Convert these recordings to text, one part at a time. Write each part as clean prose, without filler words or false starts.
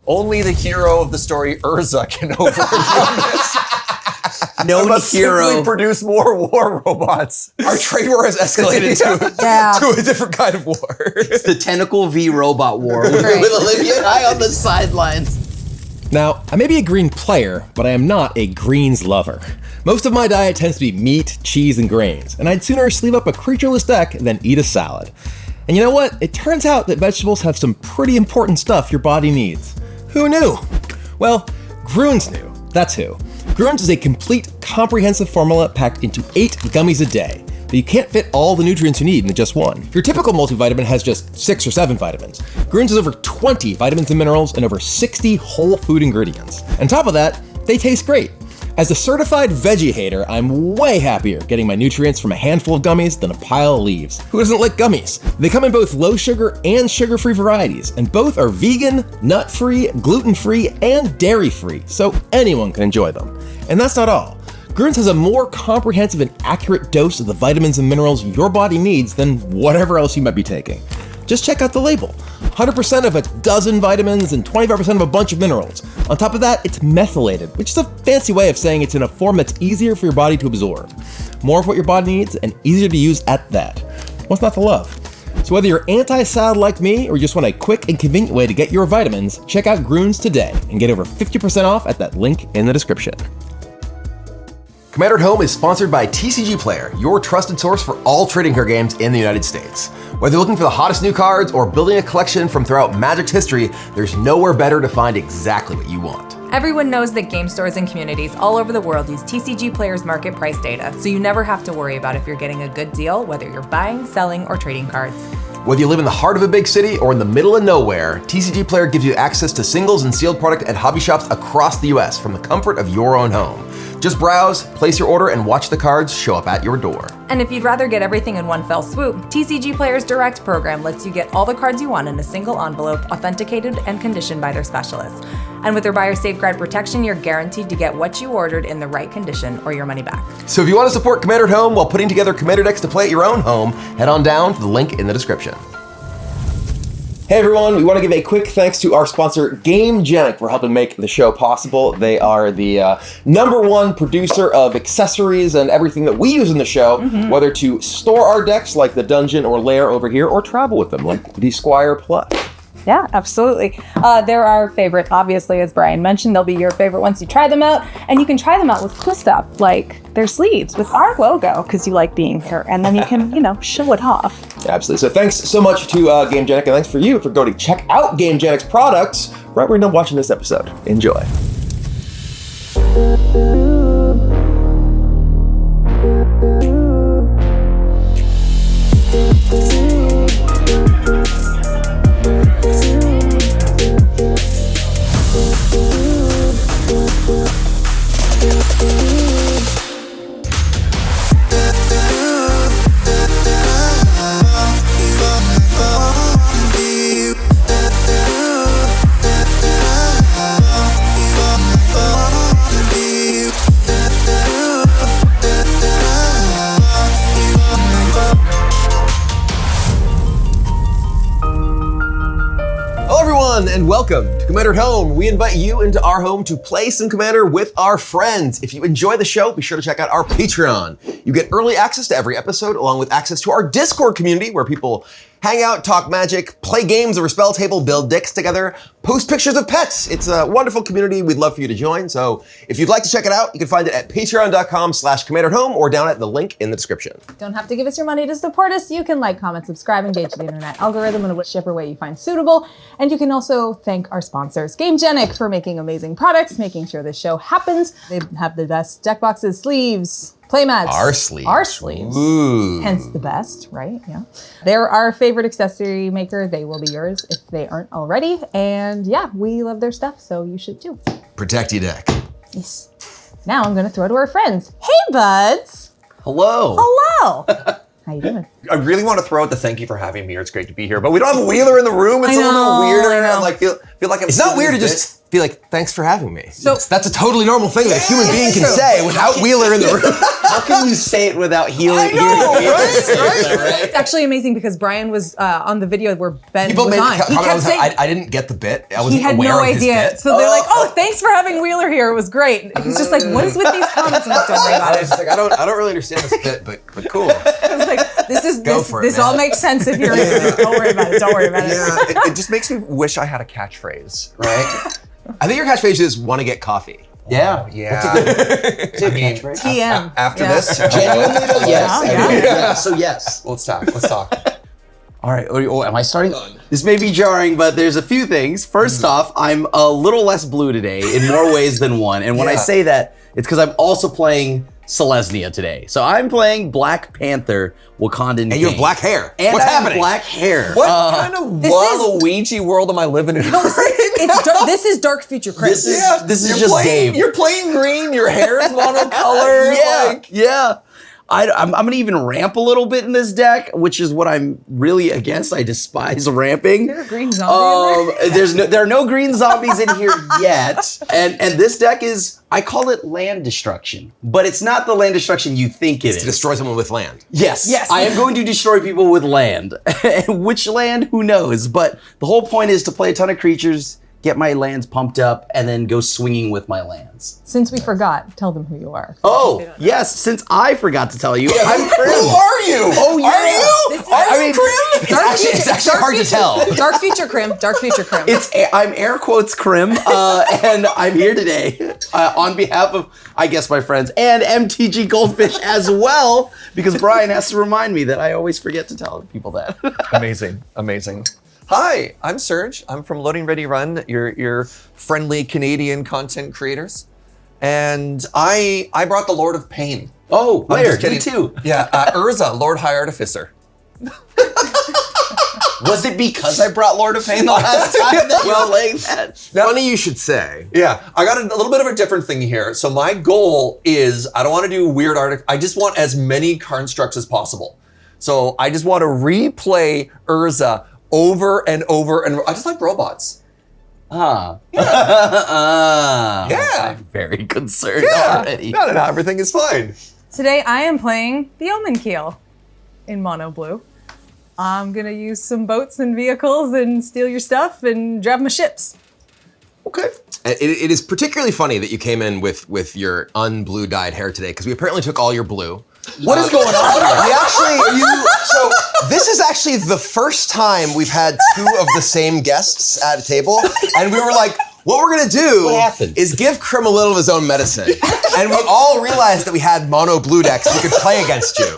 Only the hero of the story, Urza, can overcome this. No hero. Simply produce more war robots. Our trade war has escalated to a different kind of war. It's the Tentacle v Robot War with Olivia and I on the sidelines. Now, I may be a green player, but I am not a greens lover. Most of my diet tends to be meat, cheese, and grains, and I'd sooner sleeve up a creatureless deck than eat a salad. And you know what? It turns out that vegetables have some pretty important stuff your body needs. Who knew? Well, Gruen's knew. That's who. Gruen's is a complete, comprehensive formula packed into 8 gummies a day, but you can't fit all the nutrients you need into just one. Your typical multivitamin has just 6 or 7 vitamins. Gruen's has over 20 vitamins and minerals and over 60 whole food ingredients. On top of that, they taste great. As a certified veggie hater, I'm way happier getting my nutrients from a handful of gummies than a pile of leaves. Who doesn't like gummies? They come in both low sugar and sugar-free varieties, and both are vegan, nut-free, gluten-free, and dairy-free, so anyone can enjoy them. And that's not all. Gruen's has a more comprehensive and accurate dose of the vitamins and minerals your body needs than whatever else you might be taking. Just check out the label. 100% of a dozen vitamins and 25% of a bunch of minerals. On top of that, it's methylated, which is a fancy way of saying it's in a form that's easier for your body to absorb. More of what your body needs and easier to use at that. What's not to love? So whether you're anti-salad like me or just want a quick and convenient way to get your vitamins, check out Gruen's today and get over 50% off at that link in the description. Commander at Home is sponsored by TCG Player, your trusted source for all trading card games in the United States. Whether you're looking for the hottest new cards or building a collection from throughout Magic's history, there's nowhere better to find exactly what you want. Everyone knows that game stores and communities all over the world use TCG Player's market price data, so you never have to worry about if you're getting a good deal, whether you're buying, selling, or trading cards. Whether you live in the heart of a big city or in the middle of nowhere, TCG Player gives you access to singles and sealed product at hobby shops across the US from the comfort of your own home. Just browse, place your order, and watch the cards show up at your door. And if you'd rather get everything in one fell swoop, TCG Player's Direct program lets you get all the cards you want in a single envelope, authenticated and conditioned by their specialists. And with their buyer safeguard protection, you're guaranteed to get what you ordered in the right condition or your money back. So if you want to support Commander at Home while putting together Commander decks to play at your own home, head on down to the link in the description. Hey everyone, we want to give a quick thanks to our sponsor, GameGenic, for helping make the show possible. They are the #1 producer of accessories and everything that we use in the show, whether to store our decks like the dungeon or lair over here, or travel with them like the Squire Plus. Yeah, absolutely. They're our favorite, obviously, as Brian mentioned. They'll be your favorite once you try them out. And you can try them out with cool stuff, like their sleeves with our logo, because you like being here. And then you can, show it off. Absolutely. So thanks so much to GameGenic, and thanks for you for going to check out GameGenic's products right where you're done watching this episode. Enjoy. And welcome to Commander at Home. We invite you into our home to play some Commander with our friends. If you enjoy the show, be sure to check out our Patreon. You get early access to every episode, along with access to our Discord community, where people hang out, talk magic, play games over spell table, build decks together, post pictures of pets. It's a wonderful community we'd love for you to join. So if you'd like to check it out, you can find it at patreon.com/commanderhome or down at the link in the description. Don't have to give us your money to support us. You can like, comment, subscribe, engage the internet algorithm in whichever way you find suitable. And you can also thank our sponsors, GameGenic, for making amazing products, making sure this show happens. They have the best deck boxes, sleeves, playmats. Our sleeves. Ooh. Hence the best, right? Yeah. They're our favorite accessory maker. They will be yours if they aren't already. And yeah, we love their stuff, so you should too. Protect your deck. Yes. Now I'm gonna throw to our friends. Hey, buds. Hello. Hello. How you doing? I really want to throw out the thank you for having me here. It's great to be here, but we don't have Wheeler in the room. It's I know, a little weirder. I know. I feel like I'm. It's not weird to just be like, thanks for having me. So- That's a totally normal thing that a human being can say without Wheeler in the room. How can you say it without healing? I know, It's actually amazing because Brian was on the video where Ben People was made on. the He comment, kept saying I didn't get the bit. I he wasn't had aware no of his idea. bit. So they're like, "Oh, thanks for having Wheeler here. It was great." And he's just like, "What is with these comments?" I'm like, "Don't worry about I it." was just like, I don't really understand this bit, but cool. I was like, "This man. all makes sense if you're in it. Don't worry about it. Don't worry about it." Yeah, it just makes me wish I had a catchphrase, right? I think your catchphrase is "want to get coffee." Yeah. Yeah. It's a catchphrase. TM. After Yeah. this, Genuinely, though, yes. Yeah. Yeah. So yes. let's talk. All right. Oh, am I starting? This may be jarring, but there's a few things. First off, I'm a little less blue today in more ways than one. And when I Yeah. say that, it's because I'm also playing Selesnya today. So I'm playing Black Panther Wakandan And you have King. black hair. And What's I have happening? black hair. What kind of Waluigi world am I living in? This is Dark Future Chris. This is You're just playing, Dave. You're playing green. Your hair is monocolored. Yeah. I'm going to even ramp a little bit in this deck, which is what I'm really against. I despise ramping. There a green zombie in there? There are no green zombies in here yet. And this deck is, I call it land destruction. But it's not the land destruction you think it is. To destroy someone with land. Yes. Yes. I am going to destroy people with land. Which land? Who knows? But the whole point is to play a ton of creatures, get my lands pumped up, and then go swinging with my lands. Since we forgot, tell them who you are. Oh, yes. Since I forgot to tell you, I'm Crim. Who are you? Oh, yeah. Are you? This is- Are I you mean, Crim? It's actually hard to tell. Dark Future Crim. Dark Future Crim. I'm air quotes Crim, and I'm here today on behalf of, I guess, my friends and MTG Goldfish as well, because Brian has to remind me that I always forget to tell people that. Amazing. Hi, I'm Serge. I'm from Loading Ready Run, your friendly Canadian content creators. And I brought the Lord of Pain. Oh, I'm where? just kidding. Me too. Yeah, Urza, Lord High Artificer. Was it because I brought Lord of Pain the last time that you were playing that? Funny you should say. Yeah, I got a little bit of a different thing here. So my goal is, I don't want to do weird art. I just want as many constructs as possible. So I just want to replay Urza over and over, and I just like robots. Yeah. Yeah. I'm very concerned Yeah, already. no, everything is fine. Today I am playing the Omen Keel in mono blue. I'm gonna use some boats and vehicles and steal your stuff and drive my ships. Okay. It is particularly funny that you came in with your unblue dyed hair today, because we apparently took all your blue. What is going on here? We actually, so this is actually the first time we've had two of the same guests at a table, and we were like, what we're gonna do What happened? is give Crim a little of his own medicine. And we all realized that we had mono blue decks we could play against you.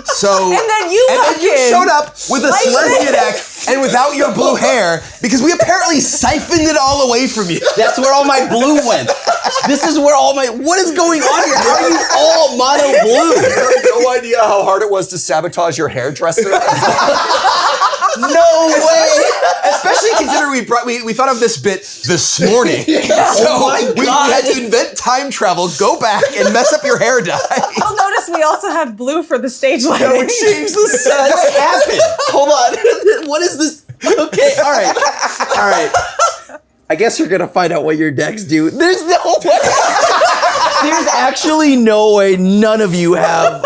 So, And then you walk in. showed up with a Selesnya deck and without your blue hair, because we apparently siphoned it all away from you. That's where all my blue went. This is where all my, what is going on here? How are you all mono blue? You have no idea how hard it was to sabotage your hairdresser. No way. Especially considering we thought of this bit this morning. So Oh my we God. had to invent time travel, go back and mess up your hair dye. You'll notice we also have blue for the stage lighting. Change the set. What happened? Hold on. What is this? Okay, all right. I guess you're gonna find out what your decks do. There's no way. There's actually no way none of you have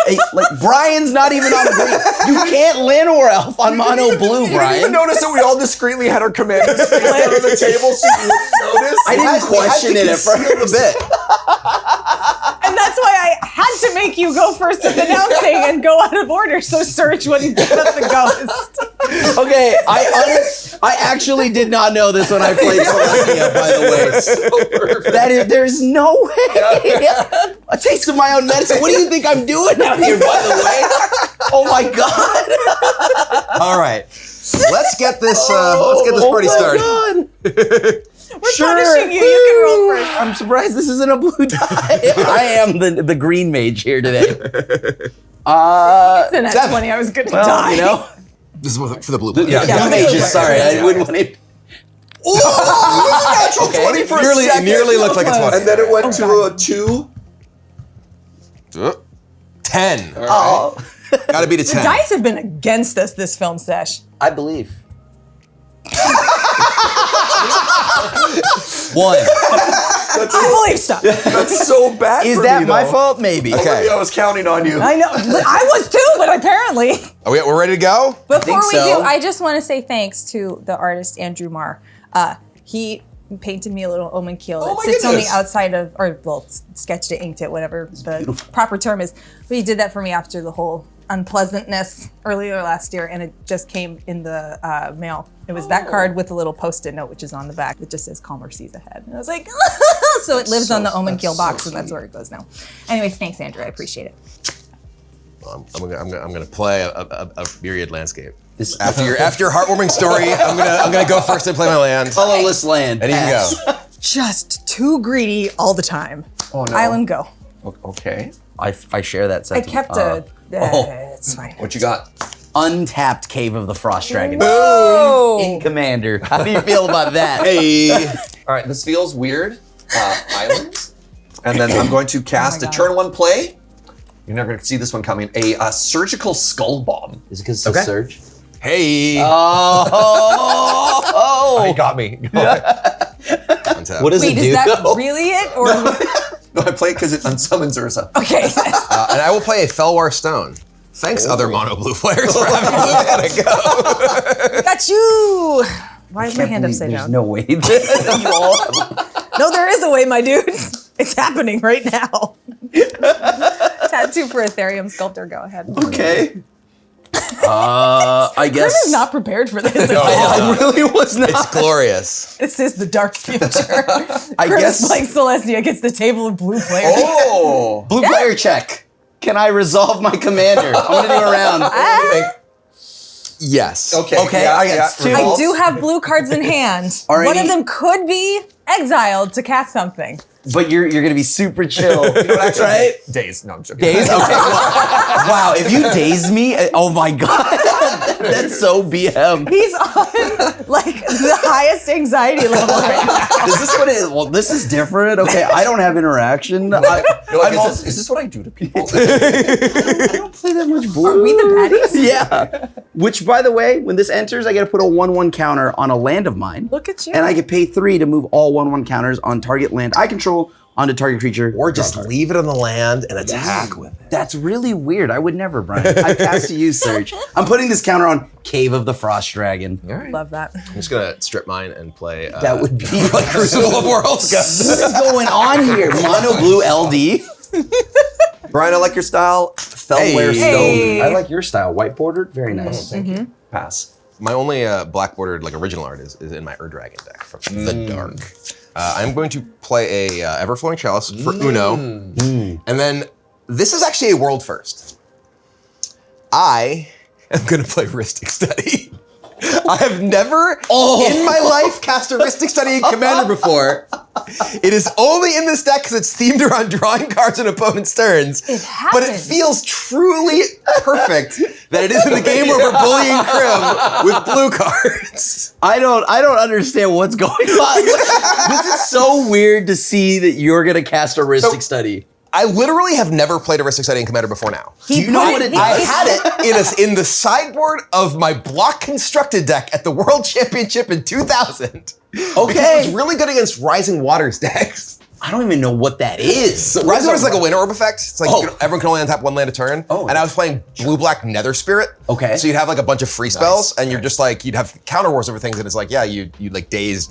Brian's not even on green. You can't Llanowar Elf on mono blue, You didn't even Brian. notice that we all discreetly had our commanders face down on the table so you wouldn't notice. I didn't question it at first. bit. And that's why I had to make you go first with announcing and go out of order so Serge wouldn't give up the ghost. Okay, I actually did not know this when I played Selesnya, by the way. That is, there's no way. A taste of my own medicine. What do you think I'm doing out here, by the way? Oh my God. All right. Let's get this party started. God. We're punishing you. You can roll first. I'm surprised this isn't a blue die. I am the green mage here today. It's an Seven. 20. I was good to Well, die. you know, This is for the blue. Yeah. blue mages. Sorry, I wouldn't want to. Natural 20 for a second. Nearly looked like a 20. And then it went to a 2. 10. Oh, Gotta beat a 10. Dice have been against us this film sesh. I believe. 1. I believe stuff. That's so bad. Is for that me, my though. fault? Maybe. Okay. I was counting on you. I know. I was too, but apparently. We're ready to go? Before we so. do, I just want to say thanks to the artist Andrew Marr. He painted me a little omen keel that my sits on the goodness. outside of, or well, sketched it, inked it, whatever the proper term is. But he did that for me after the whole unpleasantness earlier last year, and it just came in the mail. It was that card with a little post-it note, which is on the back, that just says "Calmer sees ahead." And I was like, so it lives on the omen keel box, and that's where it goes now. Anyways, thanks, Andrew. I appreciate it. I'm gonna play a myriad landscape. After your heartwarming story, I'm gonna go first and play my land. Colorless land. And you can go. Just too greedy all the time. Oh, no. Island, go. Okay. I share that I sentiment. kept it's fine. What you got? Untapped Cave of the Frost Dragon. Oh. In Commander. How do you feel about that? Hey. All right, this feels weird. Islands. And then I'm going to cast a God. turn 1 play. You're never going to see this one coming. A surgical skull bomb. Is it because it's Serge? Hey. Oh. You got me. Untap. What does Wait, it is do? that though? really it? Or No, I play it because it unsummons Urza. okay. And I will play a Felwar Stone. Thanks, other mono blue players, for having blue mana go. Got you. Why is my Can't hand believe upside there's down? no way that you all No, there is a way, my dude. It's happening right now. Tattoo for Ethereum sculptor. Go ahead. Okay. I guess. Kris is not prepared for this. I really was not. It's glorious. This is the dark future. I Kris guess- playing Celestia gets the table of blue players. Oh! Blue player check. Can I resolve my commander? I'm gonna do a round. Yes. Okay. Okay, yeah, I got yeah, two. I revolves. do have blue cards in hand. Alrighty. One of them could be exiled to cast something. But you're gonna be super chill. That's right? Days. No, I'm joking. Daze? Okay. Wow, if you daze me, oh my god. That's so BM. He's on like the highest anxiety level right now. Is this what it is? Well, this is different. Okay, I don't have interaction. You're like, I'm is this what I do to people? I don't play that much blue. Are we the baddies? Yeah. Which, by the way, when this enters, I gotta put a 1/1 counter on a land of mine. Look at you. And I get pay 3 to move all 1/1 counters on target land I control onto target creature. Or just leave it on the land and attack with it. That's really weird. I would never, Brian. I pass to you, Serge. I'm putting this counter on Cave of the Frost Dragon. All right. Love that. I'm just gonna strip mine and play. That would be Crucible of Worlds. What is going on here? Mono blue LD. Brian, I like your style. Felware Hey. Stone. I like your style. White bordered. Very nice. Thank you. Pass. My only black bordered like original art is in my Ur-Dragon deck from the Dark. I'm going to play a Everflowing Chalice for Uno, and then this is actually a world first. I am going to play Rhystic Study. I have never in my life cast a Rhystic Study in Commander before. It is only in this deck because it's themed around drawing cards on opponent's turns. But it happens. feels truly perfect that it is in the game where we're bullying Crim with blue cards. I don't understand what's going on. This is so weird to see that you're gonna cast a Rhystic Study. I literally have never played a Rhystic Study in Commander before now. Do you know what it is? I had it in the sideboard of my block constructed deck at the World Championship in 2000. Okay. Because it was really good against Rising Waters decks. I don't even know what that is. Rising Waters is like a winter orb effect. It's like everyone can only untap one land a turn. Oh. And I was playing blue-black Nether Spirit. Okay. So you'd have like a bunch of free spells, and you're just like, you'd have counter wars over things, and it's like, yeah, you like daze,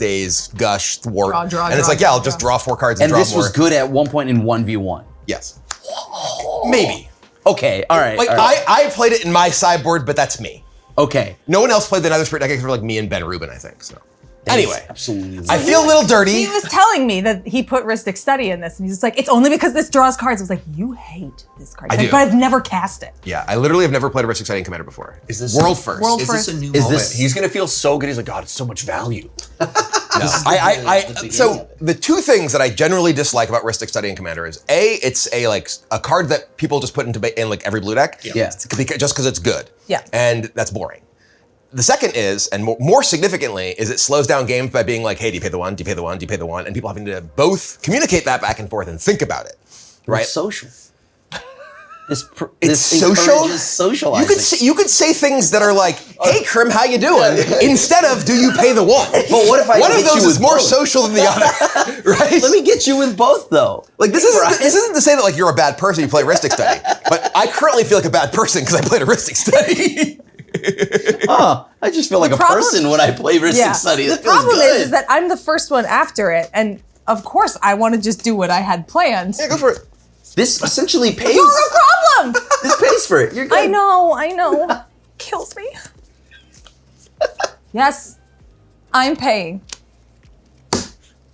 gush, thwart. Draw, and it's draw, like, yeah, I'll draw. just draw 4 cards and And draw this more. was good at one point in 1v1. Yes. Maybe. Okay, all right. Like, all right. I played it in my sideboard, but that's me. Okay. No one else played the Nether Spirit deck except for like me and Ben Rubin, I think. So anyway, Absolutely. I feel a little dirty. He was telling me that he put Rhystic Study in this, and he's just like, it's only because this draws cards. I was like, you hate this card. I He's do. like, but I've never cast it. Yeah, I literally have never played a Rhystic Study in Commander before. Is this world first? World Is first. this a new Is moment? this- He's gonna feel so good. He's like, God, it's so much value. So the two things that I generally dislike about Rhystic Study in Commander is it's a card that people just put in like every blue deck. Yeah. Just because it's good. Yeah. And that's boring. The second is, and more significantly, is it slows down games by being like, hey, do you pay the one? Do you pay the one? Do you pay the one? And people having to both communicate that back and forth and think about it. Right? Social. This social? encourages socializing. You could say things that are like, "Hey, Crim, how you doing?" Instead of, "Do you pay the one?" But what if I one of get those you is with more both? social than the other, right? Let me get you with both, though. Like this isn't to say that like you're a bad person. You play Ristic Study, but I currently feel like a bad person because I played a Ristic Study. I just feel like a person when I play Ristic Study. The That feels problem good. is that I'm the first one after it, and of course I want to just do what I had planned. Yeah, go for it. This essentially pays. You're a problem. This pays for it. You're good. I know. Kills me. Yes, I'm paying.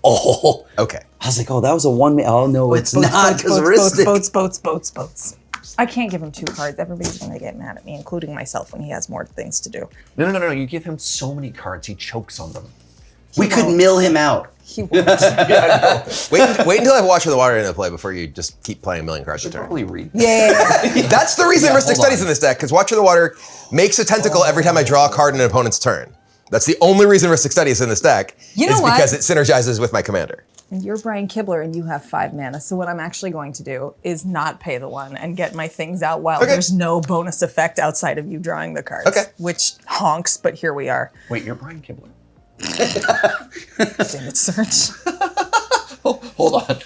Oh, Okay. I was like, oh, that was a one. Oh no, it's not because Boats. I can't give him 2 cards. Everybody's gonna get mad at me, including myself, when he has more things to do. No. You give him so many cards, he chokes on them. We could mill him out. He won't. Wait until I have Watcher the Water into play before you just keep playing a million cards a turn. Probably read. Yeah. That's the reason Ristic hold Study's on. in this deck, because Watcher the Water makes a tentacle every time I draw a card in an opponent's turn. That's the only reason Ristic Study is in this deck. You know is what? because it synergizes with my commander. And you're Brian Kibler, and you have 5 mana. So what I'm actually going to do is not pay the 1 and get my things out while there's no bonus effect outside of you drawing the cards. Okay. Which honks, but here we are. Wait, you're Brian Kibler. Damn it, Serge. Hold on.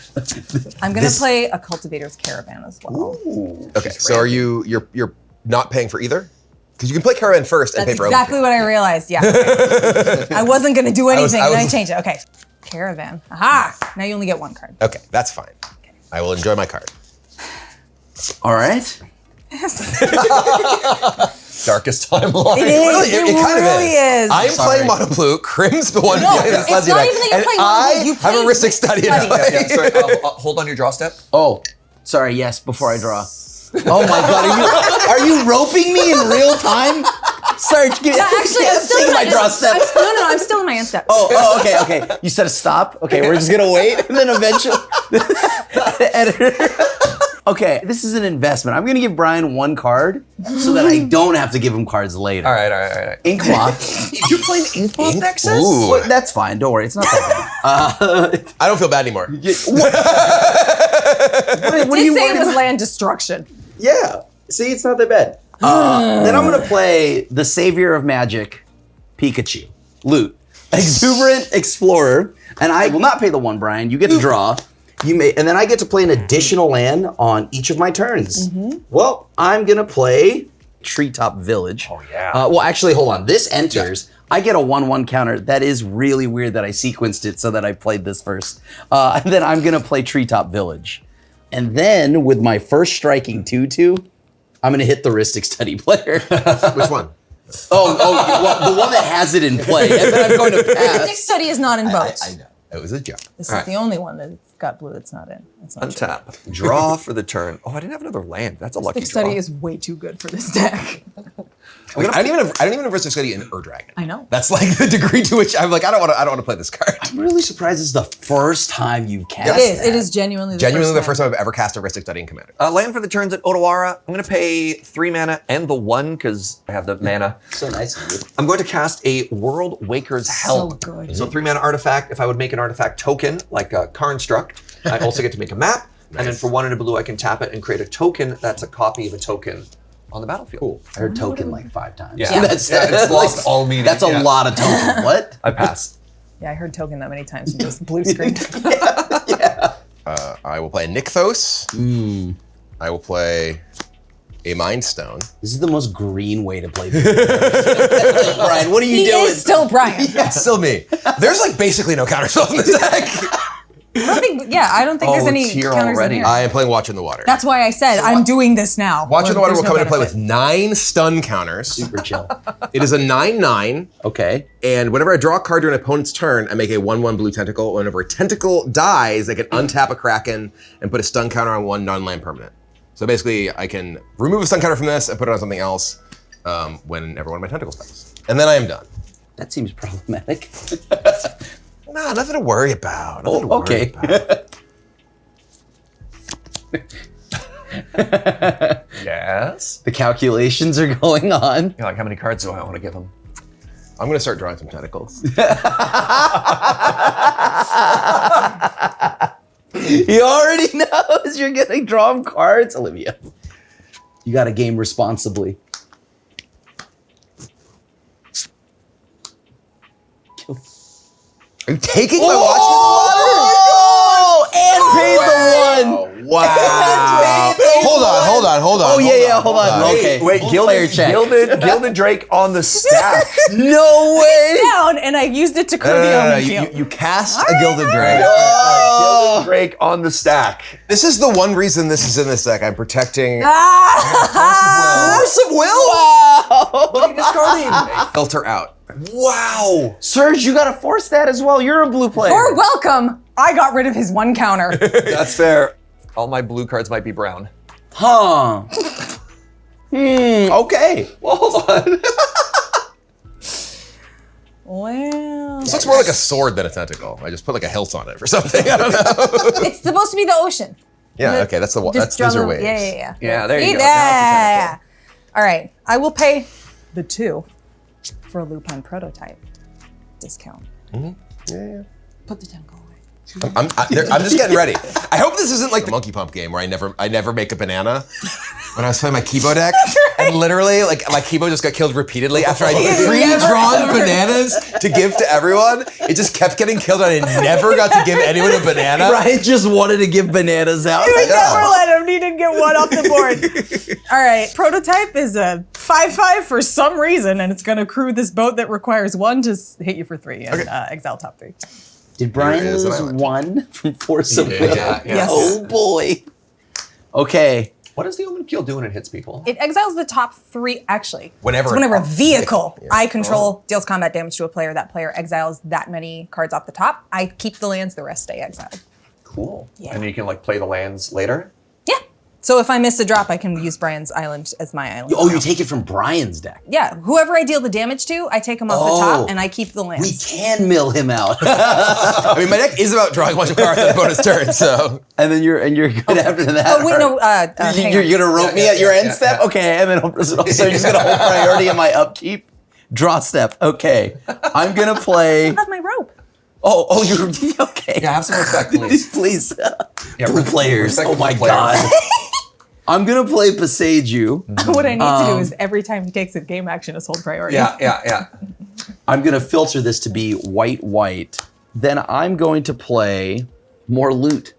I'm gonna play a Cultivator's Caravan as well. Okay, so are you're not paying for either? Because you can play Caravan first and That's pay for exactly what I realized. Yeah. I wasn't gonna do anything, I and I was- changed it. Okay. Caravan. Aha! Now you only get 1 card. Okay, that's fine. I will enjoy my card. All right. Darkest timeline. It is. It kind of really is. I am playing Mono Blue. Crim's the one No, playing this it's Leslie not deck, even that you're and playing Mono Blue, I you have a play Ristic Study in Study. play. Yeah, sorry, hold on your draw step. Oh, sorry. Yes, before I draw. Oh my God, are you roping me in real time? Serge, give Yeah, actually, I'm still my draw step. I'm still in my end step. Oh, okay. You said a stop. Okay, we're just gonna wait, and then eventually, editor. Okay, this is an investment. I'm gonna give Brian 1 card so that I don't have to give him cards later. All right. Ink moth. You're playing Inkmoth Nexus? Ooh. Well, that's fine. Don't worry. It's not that bad. I don't feel bad anymore. What Did are you say worried it was about? land destruction. Yeah. See, it's not that bad. Then I'm gonna play the Savior of Magic, Pikachu. Loot. Exuberant Explorer. And I will not pay the 1, Brian. You get to draw. And then I get to play an additional land on each of my turns. Well, I'm gonna play Treetop Village. Oh, yeah. Well, actually, hold on. This enters. I get a 1/1 counter. That is really weird that I sequenced it so that I played this first. And then I'm gonna play Treetop Village. And then with my first striking 2/2, I'm gonna hit the Ristic Study player. Which one? Well, the one that has it in play. And then I'm going to Stick pass. Study is not in boats. I know. It was a joke. This is the only one that's got blue that's not in. It's not true. Untap. Draw for the turn. Oh, I didn't have another land. That's a lucky Stick draw. Study is way too good for this deck. Like, I don't even have Ristic Study in Ur-Dragon. I know. That's like the degree to which I'm like, I don't want to play this card. I'm really surprised this is the first time you've cast It is. that. It is genuinely Genuinely the time. first time I've ever cast a Ristic Study in Commander. Land for the turns at Otawara. I'm going to pay 3 mana and the 1 because I have the mana. So nice of you. I'm going to cast a World Waker's Help. good. So 3 mana artifact. If I would make an artifact token, like a Construct, I also get to make a map. And then for 1 and a blue, I can tap it and create a token that's a copy of a token on the battlefield. Cool. I heard token like 5 times. Yeah. That's, It's lost all meaning. That's a Yeah. lot of token. What? I pass. Yeah, I heard token that many times and just blue screened. I will play Nykthos. I will play a Mind Stone. This is the most green way to play this. Brian, what are you He doing? is still Brian. It's still me. There's like basically no counterspells in this deck. I don't think there's any it's here counters already. in here. I am playing Watch in the Water. That's why I said I'm doing this now. Watch in the Water There's will no come into play with benefit. 9 stun counters. Super chill. It is a 9/9. Okay. And whenever I draw a card during an opponent's turn, I make a 1/1 blue tentacle. Whenever a tentacle dies, I can untap a Kraken and put a stun counter on 1 non-land permanent. So basically, I can remove a stun counter from this and put it on something else whenever one of my tentacles dies. And then I am done. That seems problematic. Nah, nothing to worry about. Nothing to worry okay. about. Yes. The calculations are going on. You're like, how many cards do I want to give him? I'm gonna start drawing some tentacles. He already knows you're getting drawn cards, Olivia. You got to game responsibly. Are you taking my watch? Oh, and paid the one. Wow. Hold on. Oh, yeah, hold on. Okay. Wait, Player check. Gilded Drake on the stack. No way. Down, and I used it to clear the omen field. You cast a Gilded Drake. Gilded Drake on the stack. This is the one reason this is in this deck. I'm protecting. Force of Will? Wow. What are you discarding? Filter out. Wow. Serge, you got to force that as well. You're a blue player. You're welcome. I got rid of his one counter. That's fair. All my blue cards might be brown. Huh. Okay. Well, hold on. Well, This looks more like a sword than a tentacle. I just put like a hilt on it or something. I don't know. it's supposed to be the ocean. Yeah, okay, that's the one. Just Those draw are the- waves. Yeah. Yeah, there you See go. that? All right, I will pay the 2 for a lupine prototype discount. Yeah. Put the tentacle away. I'm just getting ready. I hope this isn't like the monkey pump game where I never make a banana. When I was playing my Kibo deck, and literally like my Kibo just got killed repeatedly after I pre-drawn bananas to give to everyone. It just kept getting killed, and I never got to give anyone a banana. Ryan just wanted to give bananas out. We never let him. He didn't get one off the board. All right, prototype is a 5/5 for some reason, and it's going to crew this boat that requires 1 to hit you for 3 and exile top 3. Did Brian There it is, an lose island. 1 from Force of Will? Yeah. Yes. Oh boy. Okay. What does the Omen Keel do when it hits people? It exiles the top 3, actually. Whenever So whenever a a vehicle Yeah. I control deals combat damage to a player, that player exiles that many cards off the top. I keep the lands, the rest stay exiled. Cool. Yeah. And you can like play the lands later? Yeah. So if I miss a drop, I can use Brian's island as my island. Oh, you take it from Brian's deck. Yeah, whoever I deal the damage to, I take him off the top and I keep the lands. We can mill him out. I mean, my deck is about drawing a bunch of cards on a bonus turn, so. And then you're good after that. Oh, wait, no, hang You're on. gonna rope me at your end step? Okay, and then so you're just gonna hold priority in my upkeep? Draw step. Okay. I'm gonna play. I have my rope. Oh, you're okay. Yeah, have some respect, please. Please. Yeah, Blue players. respect Oh the my blue players. god. I'm gonna play Passeju. What I need to do is every time he takes a game action is hold priority. Yeah. I'm gonna filter this to be white. Then I'm going to play more loot.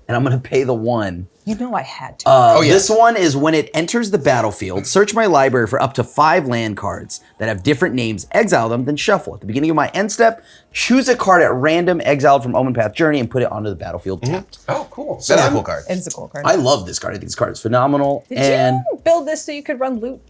And I'm gonna pay the 1. You know I had to. This one is when it enters the battlefield, search my library for up to 5 land cards that have different names, exile them, then shuffle. At the beginning of my end step, choose a card at random exiled from Omen Path Journey and put it onto the battlefield tapped. Oh, cool. That's a cool card. It's a cool card. I love this card. I think this card is phenomenal. Did and you build this so you could run loot?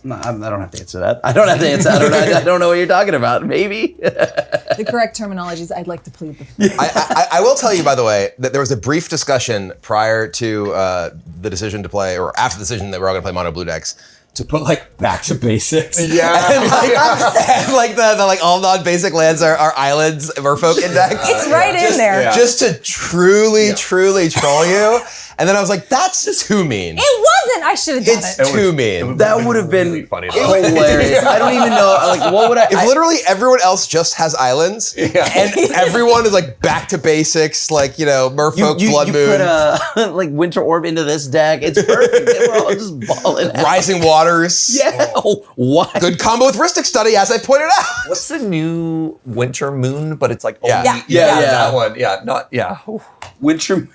No, I don't have to answer that. I don't have to answer. I don't know what you're talking about. Maybe. The correct terminology is I'd like to plead the fifth. I will tell you, by the way, that there was a brief discussion prior to the decision to play, or after the decision that we're all going to play mono blue decks, to put like back to basics. Yeah. and like the like all non-basic lands are islands, Merfolk index. It's right in there. yeah. Just to truly troll you. And then I was like, that's too mean. It wasn't. I should have done It's it. too mean. That would have been really funny. hilarious. I don't even know. Like, what would I? If literally everyone else just has islands, Yeah. and everyone is like back to basics, like, Merfolk, Blood Moon, put like Winter Orb into this deck. It's perfect. We're all just balling out. Rising Waters. Yeah. Oh, what? Good combo with Rhystic Study, as I pointed out. What's the new Winter Moon? But it's like Yeah. only, Yeah. that one. Yeah, not yeah. Oof. Winter.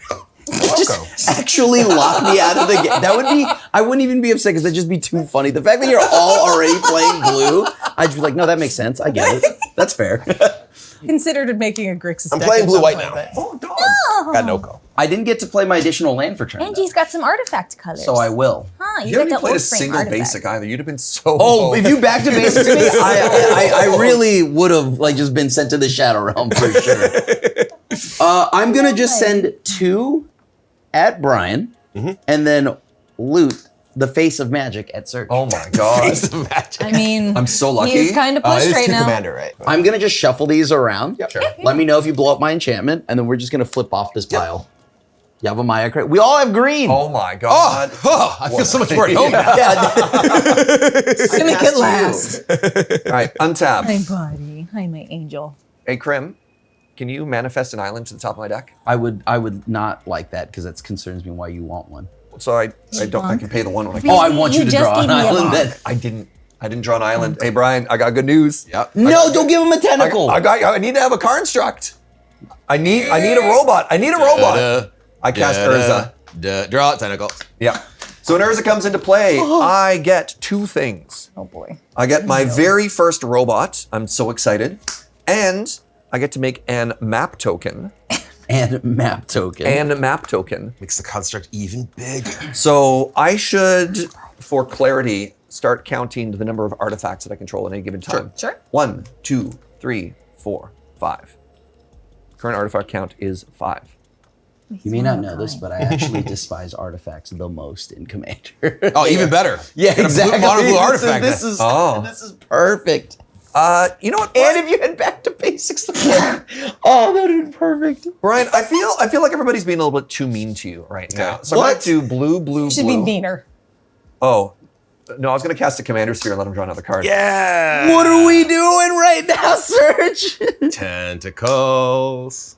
Just actually lock me out of the game. That would be. I wouldn't even be upset because that'd just be too funny. The fact that you're all already playing blue, I'd just be like, no, that makes sense. I get it. That's fair. Considered making a Grixis I'm deck playing at blue some white point, now. but- Oh, dog. Got no call. I didn't get to play my additional land for turn, though, Angie's got some artifact colors. so I will. Huh, You haven't got even played a Old Spring single artifact. basic either. You'd have been so. Oh, low. if you back to basics me, I really would have like just been sent to the Shadow Realm for sure. I'm gonna just send 2 at Brian, and then loot the Face of Magic at Serge. Oh my god. I mean, I'm so lucky. He's kind of It pushed is right two now. commander, right? I'm gonna just shuffle these around. Yep. Sure. Let me know if you blow up my enchantment, and then we're just gonna flip off this pile. You have a Maya crate. We all have green. Oh my god. I feel so much more at home now. Yeah. Gimmick it last. All right, untap. Hi, buddy. Hi, my angel. Hey, Crim, can you manifest an island to the top of my deck? I would not like that because that concerns me why you want one. So I don't. I can pay the one when I can. Oh, I want you to draw an island then. I didn't draw an island. Hey, Brian, I got good news. Yep. No, don't give him a tentacle. I need to have a construct. I need a robot. I need a robot. I cast Urza. Draw tentacle. Yeah. So when Urza comes into play, I get 2 things. Oh boy. I get my very first robot. I'm so excited. And I get to make an map token. And map token. Makes the construct even bigger. So I should, for clarity, start counting the number of artifacts that I control at any given time. Sure. 1, 2, 3, 4, 5. Current artifact count is 5. You may not know this, but I actually despise artifacts the most in Commander. Oh, even better. Yeah, exactly. Mono blue artifact. This is perfect. You know what? And if you head back to basics, that would have been perfect. Brian, I feel like everybody's being a little bit too mean to you right now. So I'm going to do blue, Should be meaner. Oh, no, I was going to cast a commander sphere and let him draw another card. Yeah. What are we doing right now, Serge? Tentacles.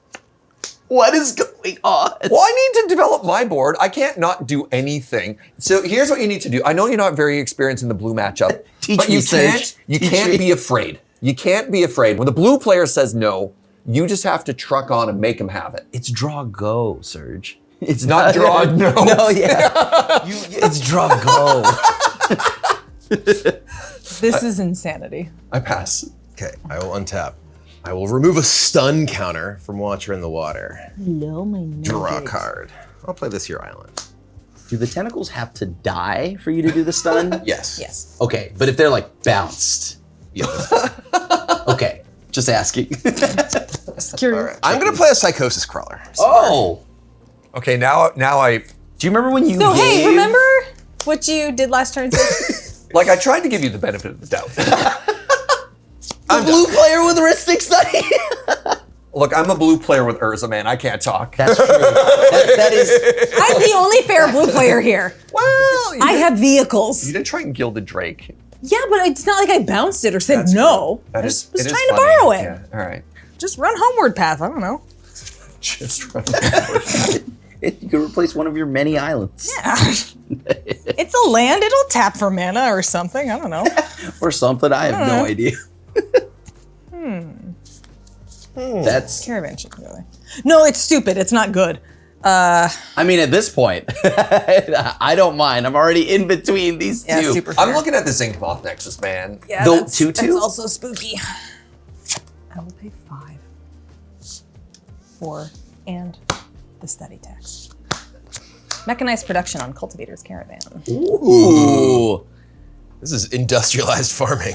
What is going on? Well, I need to develop my board. I can't not do anything. So here's what you need to do. I know you're not very experienced in the blue matchup, but you can't be afraid. You can't be afraid. When the blue player says no, you just have to truck on and make him have it. It's draw go, Serge. It's not draw no. No, yeah. It's draw go. This is insanity. I pass. Okay, I will untap. I will remove a stun counter from Watcher in the Water. Hello, my nugget. Draw a card. I'll play this here island. Do the tentacles have to die for you to do the stun? Yes. Yes. Okay, but if they're like bounced. Yeah. Okay, just asking. Curious. I'm gonna play a Psychosis Crawler. Oh! Okay, now I Do you remember when you So hey, gave- remember what you did last turn? like I tried to give you the benefit of the doubt. The blue player with Ristic Study? Look, I'm a blue player with Urza, man. I can't talk. That's true. That is... I'm the only fair blue player here. Well, I have vehicles. you did try and Gilded Drake. Yeah, but it's not like I bounced it or said That's no. true. That I is- just was it is trying to funny. borrow it. Yeah, all right. Just run homeward path. I don't know. Just run. You could replace one of your many islands. Yeah. It's a land. It'll tap for mana or something. I don't know. Or something. I have no idea. That's... Caravan ship, really. No, it's stupid. It's not good. I mean, at this point, I don't mind. I'm already in between these Yeah, two. super fair. I'm looking at this Ink Moth Nexus, man. Yeah, The that's 2/2? That's also spooky. I will pay 5 for and the study tax. Mechanized production on Cultivator's Caravan. Ooh. This is industrialized farming.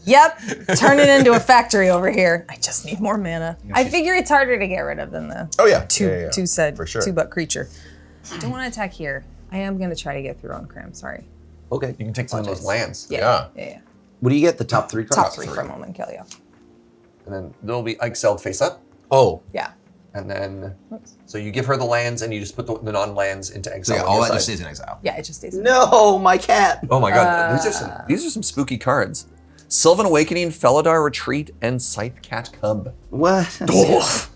Yep, turn it into a factory over here. I just need more mana. I figure it's harder to get rid of than the Oh yeah. two butt creature. I don't want to attack here. I am going to try to get through on Crim. Sorry. Okay. You can take some of those lands. Yeah. What do you get? The top 3 cards? Top 3 from them and kill you. And then there'll be Ixeld face up. Oh. Yeah. And then, so you give her the lands and you just put the non-lands into So exile. yeah, on all your that just side. stays in exile. Yeah, it just stays. No, my cat. Oh my god, these are some spooky cards. Sylvan Awakening, Felidar Retreat, and Scythe Cat Cub. What?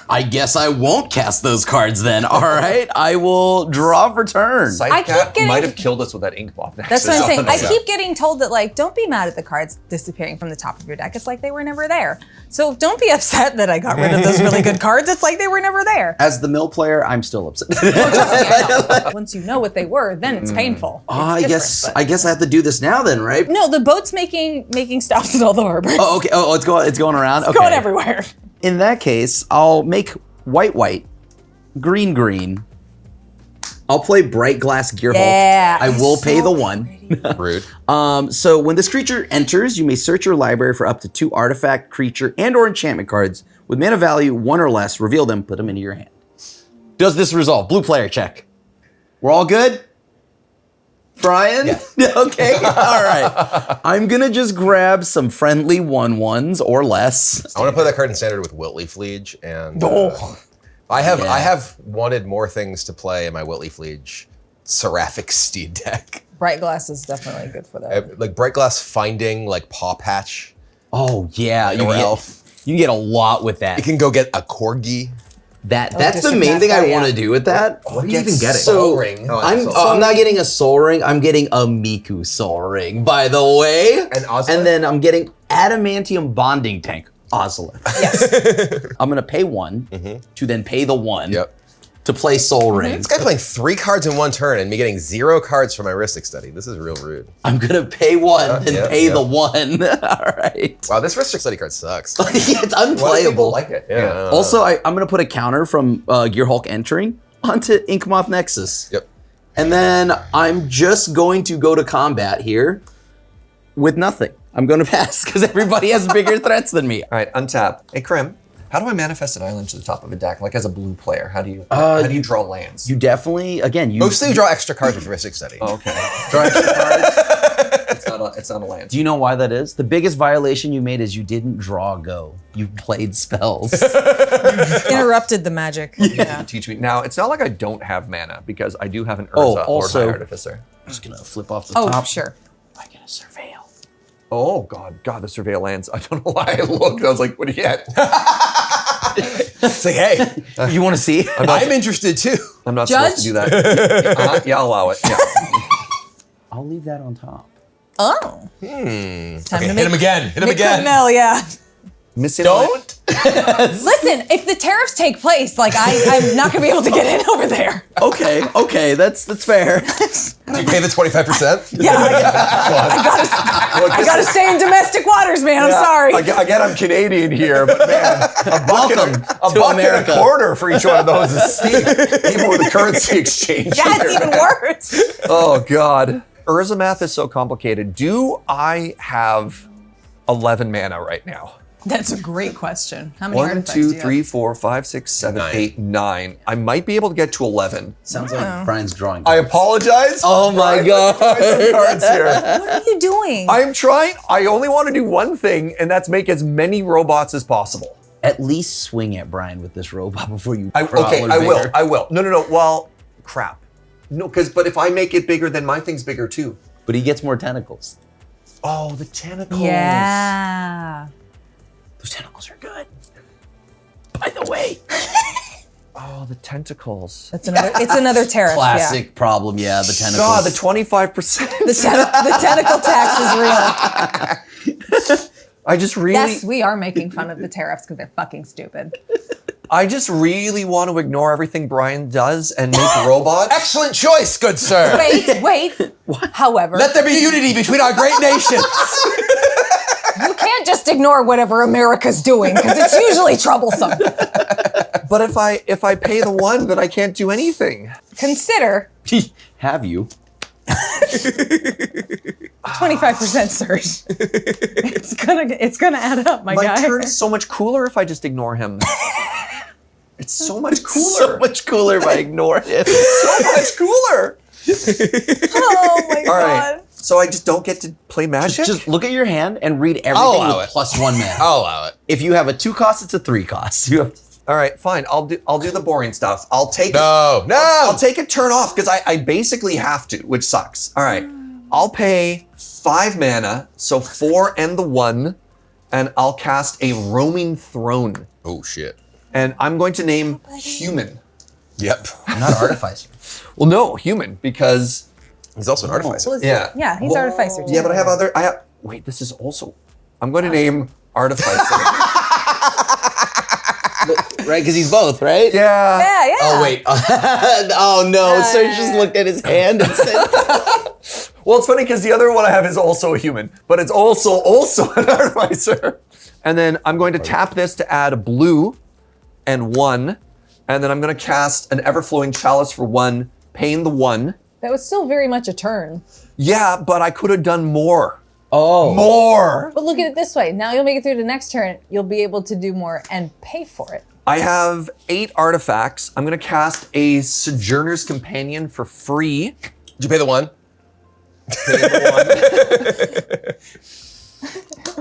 I guess I won't cast those cards then. All right, I will draw for turn. Scythe I keep Cat getting- might have killed us with that Ink Moth That's Nexus. what I'm saying. I Yeah. keep getting told that, like, don't be mad at the cards disappearing from the top of your deck. It's like they were never there. So don't be upset that I got rid of those really good cards. It's like they were never there. As the mill player, I'm still upset. Once you know what they were, then it's painful. I It's guess different, I guess I have to do this now then, right? but- No, the boat's making stops at all the harbors. Oh, okay. Oh, it's going around. It's going everywhere. In that case, I'll make white, green. I'll play Bright Glass Gearhulk. Yeah, I will it's pay so the 1. Rude. So when this creature enters, you may search your library for up to 2 artifact, creature, and or enchantment cards with mana value 1 or less. Reveal them, put them into your hand. Does this resolve? Blue player check. We're all good? Brian? Yeah. Okay, all right. I'm gonna just grab some friendly 1/1s or less. I want to play that card in standard with Wiltleaf Liege, and I have wanted more things to play in my Wiltleaf Liege Seraphic Steed deck. Bright glass is definitely good for that. Like Bright Glass Finding, like Paw Patch. Oh yeah, Or Elf. you can get a lot with that. You can go get a Corgi. That's the main thing I want to do with that. What are you even getting? Soul Ring. I'm not getting a Soul Ring. I'm getting a Miku Soul Ring, by the way. And Ozolith? And then I'm getting Adamantium Bonding Tank. Ozolith. Yes. I'm gonna pay 1 to then pay the 1 Yep. to play Soul Ring. This guy playing 3 cards in 1 turn and me getting 0 cards for my Ristic Study. This is real rude. I'm gonna pay 1, then yeah, pay yeah. the 1 All right. Wow, this Ristic Study card sucks. It's unplayable. like it. Yeah. Also, I'm gonna put a counter from Gear Hulk entering onto Inkmoth Nexus. Yep. And then I'm just going to go to combat here with nothing. I'm going to pass because everybody has bigger threats than me. All right, untap. Hey, Crim, how do I manifest an island to the top of a deck? Like as a blue player, how do you draw lands? You definitely, again, Mostly you draw extra cards with Ristic Study. Okay. Draw extra cards. It's not a land. Do you know why that is? The biggest violation you made is you didn't draw go. You played spells. Interrupted the magic. Yeah. Teach me. Now, it's not like I don't have mana because I do have an Urza Oh, Lord also- High Artificer. I'm just going to flip off the Oh, top. sure. I get a Surveil. Oh, God, the Surveil lands. I don't know why I looked. I was like, what do you get? It's like, hey, You want to see? I'm interested too. I'm not Judge? supposed to do that. Yeah, I'll allow it. Yeah. I'll leave that on top. Oh. It's time Okay, to hit him again. Hit him Nick again. Cornell, yeah. Missing Don't. Listen, if the tariffs take place, like I'm not gonna be able to get in over there. Okay, that's fair. Do you pay the 25%? Yeah, I gotta stay in domestic waters, man. I'm sorry. Again, I'm Canadian here, but man, a bucket to America. and a quarter for each one of those is steep, even with the currency exchange. Yeah, it's even worse. Oh, God. Urza math is so complicated. Do I have 11 mana right now? That's a great question. How many 1, artifacts 2, do you 3, have? 4, 5, 6, 7, 9. 8, 9. I might be able to get to 11. Sounds like Brian's drawing. I apologize. Oh my God. Cards here. What are you doing? I'm trying. I only want to do one thing, and that's make as many robots as possible. At least swing at Brian with this robot before you I bigger. will. No. Well, crap. No, but if I make it bigger, then my thing's bigger too. But he gets more tentacles. Oh, the tentacles. Yeah. Those tentacles are good. By the way. Oh, the tentacles. It's another tariff. Classic problem, yeah, the tentacles. God, the 25%. Yeah. The tentacle tax is real. I just really, Yes, we are making fun of the tariffs because they're fucking stupid. I just really want to ignore everything Brian does and make robots. Excellent choice, good sir. Wait. However, Let there be unity between our great nations. you can't just ignore whatever America's doing because it's usually troublesome. But if I pay the 1, then I can't do anything. Consider Have you? 25% surge. It's gonna add up, my My guy. turn is so much cooler if I just ignore him. It's so much cooler. So much cooler if I ignore him. So much cooler. Oh my All god. right. So I just don't get to play Magic? Just look at your hand and read I'll everything allow with it. +1 mana. I'll allow it. If you have a 2 cost, it's a 3 cost. You have All right, fine. I'll do the boring stuff. I'll take No. I'll take a turn off because I basically have to, which sucks. All right. I'll pay 5 mana, so 4 and the 1, and I'll cast a Roaming Throne. Oh, shit. And I'm going to name Human. Yep. not Artificer. Well, no, Human, because He's also an artificer. yeah. Yeah, he's Artificer too. Yeah, but I have wait, this is also I'm going to name Artificer. Right, because he's both, right? Yeah. Yeah. Oh, wait. Oh, no. Serge just looked at his hand and said, Well, it's funny because the other one I have is also a human, but it's also an Artificer. And then I'm going to tap this to add a blue and 1, and then I'm going to cast an Everflowing Chalice for 1, paying the 1. That was still very much a turn. Yeah, but I could have done more. oh. More. But look at it this way. Now you'll make it through to next turn. You'll be able to do more and pay for it. I have 8 artifacts. I'm going to cast a Sojourner's Companion for free. Did you pay the 1?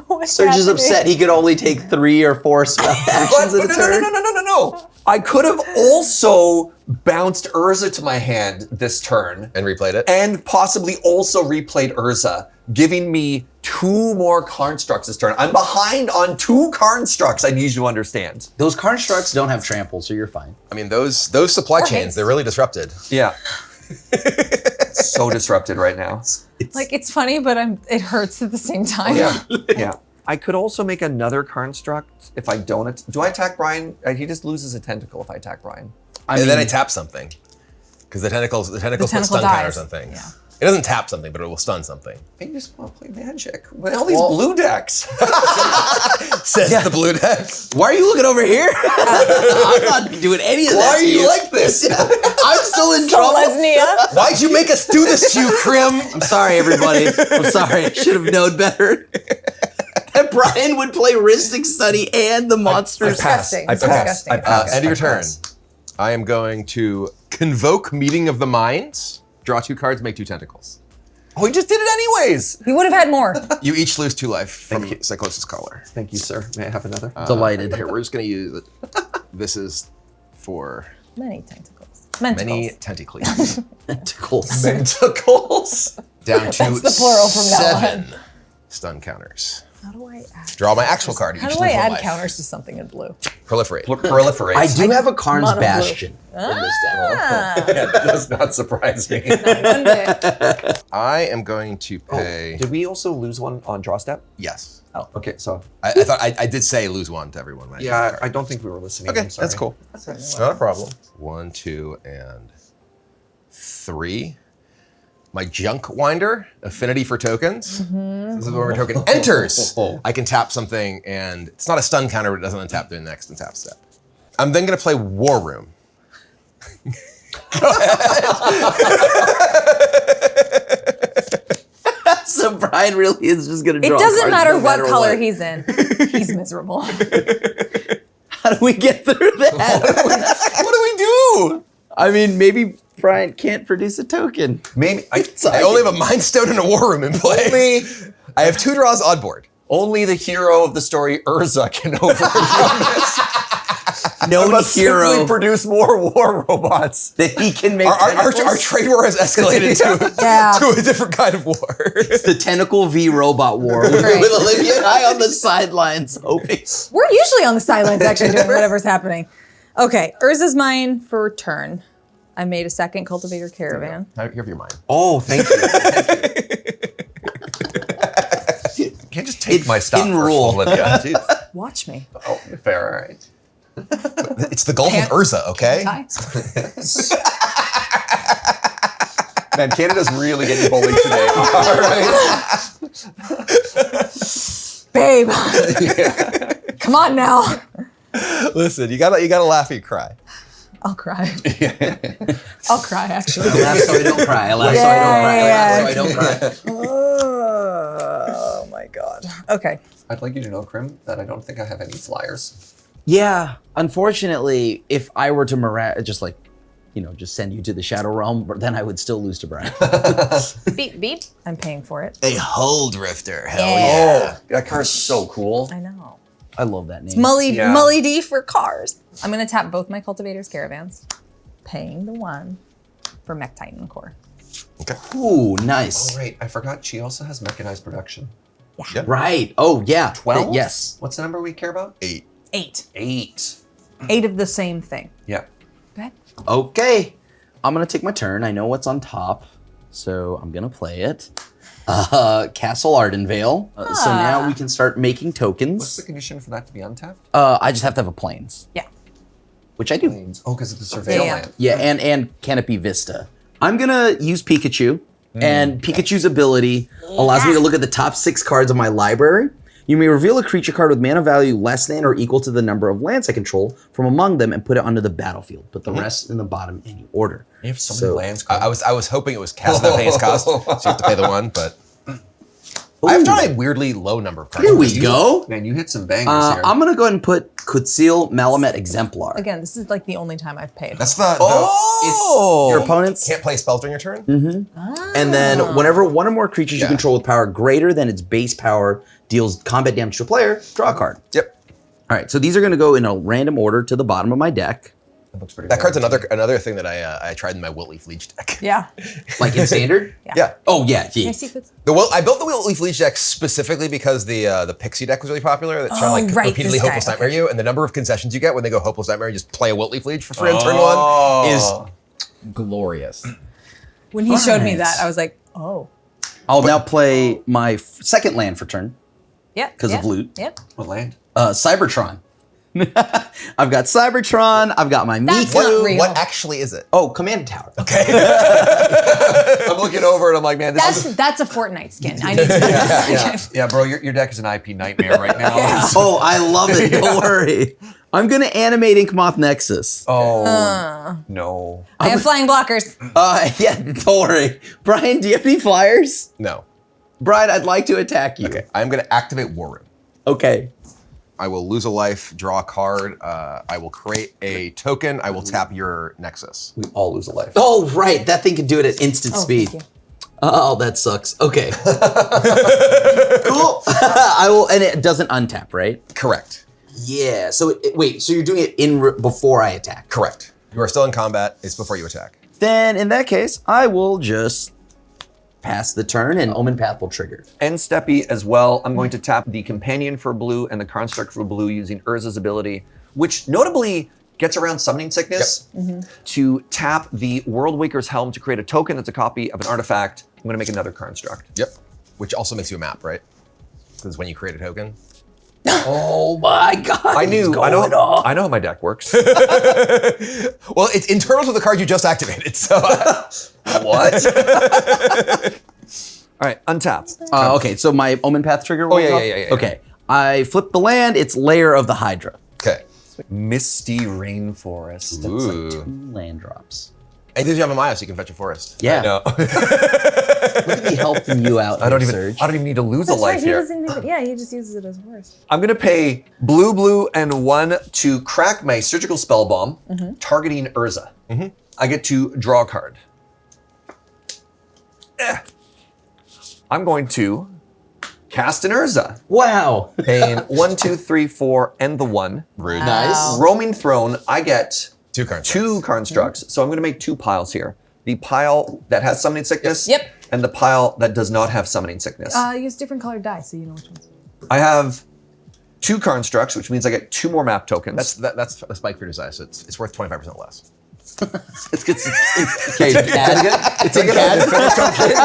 What's Serge is happening? upset he could only take 3 or 4 spell actions But at a turn. no. I could have also bounced Urza to my hand this turn. And replayed it. And possibly also replayed Urza, giving me 2 more constructs this turn. I'm behind on 2 constructs, I need you to understand. Those constructs don't have trample, so you're fine. I mean, those supply chains, they're really disrupted. Yeah. So disrupted right now. Like, it's funny, but it hurts at the same time. Yeah. I could also make another construct if I don't. Do I attack Brian? He just loses a tentacle if I attack Brian. And then I tap something. Because the tentacles put stun counters on things. Yeah. It doesn't tap something, but it will stun something. I just want to play Magic. What all these blue decks? Says the blue deck. Why are you looking over here? I'm not doing any of that. Why are you like this? I'm still in trouble. Lesnia. Why'd you make us do this to you, Crim? I'm sorry, everybody. I'm sorry. I should have known better. That Brian would play Ristic Study and the monsters. Disgusting. I pass. Disgusting. End of your turn. I am going to convoke Meeting of the Minds. Draw 2 cards, make 2 tentacles. Oh, he just did it anyways. You would have had more. You each lose 2 life from Cyclosis Collar. Thank you, sir. May I have another? Delighted. Here, we're just going to use it. This is for Many tentacles. many tentacles. Tentacles. Tentacles. Down to That's the plural from now on. 7 stun counters. How do I add? Draw my actual card. You How each do I lose 1 add life. counters to something in blue? Proliferate. Proliferate. I do have a Karn's Mono blue. Bastion in this deck. That does not surprise me. One bit. I am going to pay. Did we also lose one on draw step? Yes. Oh, okay. So I thought I did say lose 1 to everyone. When I yeah, drew the I card. don't think we were listening. Okay, I'm sorry. that's cool. Not a problem. 1, 2, and 3. My Junk Winder, affinity for tokens. This is where my token enters. I can tap something, and it's not a stun counter, but it doesn't untap during the next untap step. I'm then going to play War Room. So Brian really is just going to It draw doesn't cards matter no what color what. he's in. He's miserable. How do we get through that? What do we do? I mean, maybe Brian can't produce a token. Maybe I only have a Mind Stone and a War Room in play. I have 2 draws on board. only the hero of the story, Urza, can overcome this. No must hero simply produce more war robots. that he can make. Our trade war has escalated to a different kind of war. It's the tentacle v robot war with Olivia and I on the sidelines hoping. We're usually on the sidelines actually doing whatever's happening. Okay, Urza's mine for turn. I made a second cultivator caravan. Here for your mind. Oh, thank you. You can't just take my stuff. in rule. Olivia. Jeez. Watch me. Oh, fair, all right. It's the Gulf of Urza, okay? Man, Canada's really getting bullied today. All right. Babe. Come on now. Listen, you gotta laugh or you cry. I'll cry. I'll cry, actually. I laugh so I don't cry. I laugh so I don't cry. I laugh so I don't cry. Oh my god. Okay. I'd like you to know, Crim, that I don't think I have any flyers. Yeah, unfortunately, if I were to just send you to the Shadow Realm, but then I would still lose to Brian. Beep, beep. I'm paying for it. A Hull Drifter, hell Yeah. Oh, that card's so cool. I know. I love that name. Mully D for cars. I'm going to tap both my Cultivator's Caravans, paying the one for Mech Titan Core. Okay. Ooh, nice. Oh, right. I forgot she also has mechanized production. Yeah. Right. Oh, yeah. 12? Yes. What's the number we care about? 8. 8. 8. 8 of the same thing. Yeah. Okay. Okay. I'm going to take my turn. I know what's on top, so I'm going to play it. Castle Ardenvale. So now we can start making What's tokens. the condition for that to be untapped? I just have to have a plains, Yeah. which I do. Plains. Oh, because of the surveil Yeah. land. Yeah, and Canopy Vista. I'm gonna use Pikachu, and Pikachu's ability allows me to look at the top 6 cards of my library. You may reveal a creature card with mana value less than or equal to the number of lands I control from among them and put it onto the battlefield. Put the rest in the bottom any order. You have so many lands. I was hoping it was cast without paying its cost, so you have to pay the one, but I've drawn a weirdly low number of cards. Here we go. Man, you hit some bangers here. I'm gonna go ahead and put Kutsil Malamet Exemplar. Again, this is like the only time I've paid. That's the Your opponents can't play spells during your turn. And then whenever one or more creatures you control with power greater than its base power deals combat damage to a player, draw a card. Yep. All right, so these are going to go in a random order to the bottom of my deck. That looks pretty That good. card's another thing that I tried in my Wilt-Leaf Leech deck. Yeah. Like in standard? Yeah. Oh yeah, Can I gee. see if it's- I built the Wilt-Leaf Leech deck specifically because the Pixie deck was really popular. That's trying to like right, repeatedly this guy, Hopeless okay. Nightmare you, and the number of concessions you get when they go Hopeless Nightmare and just play a Wilt-Leaf Leech for free on turn one is glorious. When he showed me Alright. that, I was like, oh. I'll now play my second land for turn. Yep. 'Cause of yep, loot. Yep. What land? Cybertron. I've got Cybertron. I've got my That's Miku. not real. What actually is it? Oh, Command Tower. Okay. I'm looking over and I'm like, man, this is... That's a Fortnite skin. I need to Yeah, bro, your deck is an IP nightmare right now. Oh, I love it. Don't worry. I'm gonna animate Inkmoth Nexus. Oh, no. I have flying blockers. Yeah, don't worry. Brian, do you have any flyers? No. Brian, I'd like to attack you. Okay. I'm going to activate War Room. Okay. I will lose a life, draw a card. I will create a token. I will tap your Nexus. We all lose a life. Oh, right. That thing can do it at instant Oh, speed. thank you. Oh, that sucks. Okay. Cool. I will, and it doesn't untap, right? Correct. Yeah. So wait. So you're doing it before I attack? Correct. You are still in combat. It's before you attack. Then in that case, I will just pass the turn, and Omen Path will trigger. And Steppy as well. I'm going to tap the Companion for blue and the Construct for blue using Urza's ability, which notably gets around Summoning Sickness, to tap the World Waker's Helm to create a token that's a copy of an artifact. I'm going to make another Construct. Yep. Which also makes you a map, right? Because when you create a token. Oh my God! I know how my deck works. Well, it's internal to the card you just activated. So What? All right, untap. Okay, so my Omen Path trigger will yeah, go? yeah. Okay, I flip the land. It's Lair of the Hydra. okay. Misty Rainforest. Ooh. Land drops. And you have a Maya, so you can fetch a forest. Yeah. No, Look at me helping you out. I don't here, even. Serge. I don't even need to lose a That's life right. He here. doesn't even. Yeah, he just uses it as worse. I'm gonna pay blue, and 1 to crack my Surgical Spell Bomb, targeting Urza. I get to draw a card. I'm going to cast an Urza, Wow. paying 1, 2, 3, 4, and the 1. Rude. Nice. Roaming Throne, I get 2 cards. 2 constructs. So I'm gonna make 2 piles here. The pile that has Summoning Sickness, Yep. and the pile that does not have Summoning Sickness. Use different colored dice so you know which ones. I have 2 constructs, which means I get 2 more map tokens. That's a spike for your size, so it's worth 25% less. It's good. Okay, it's a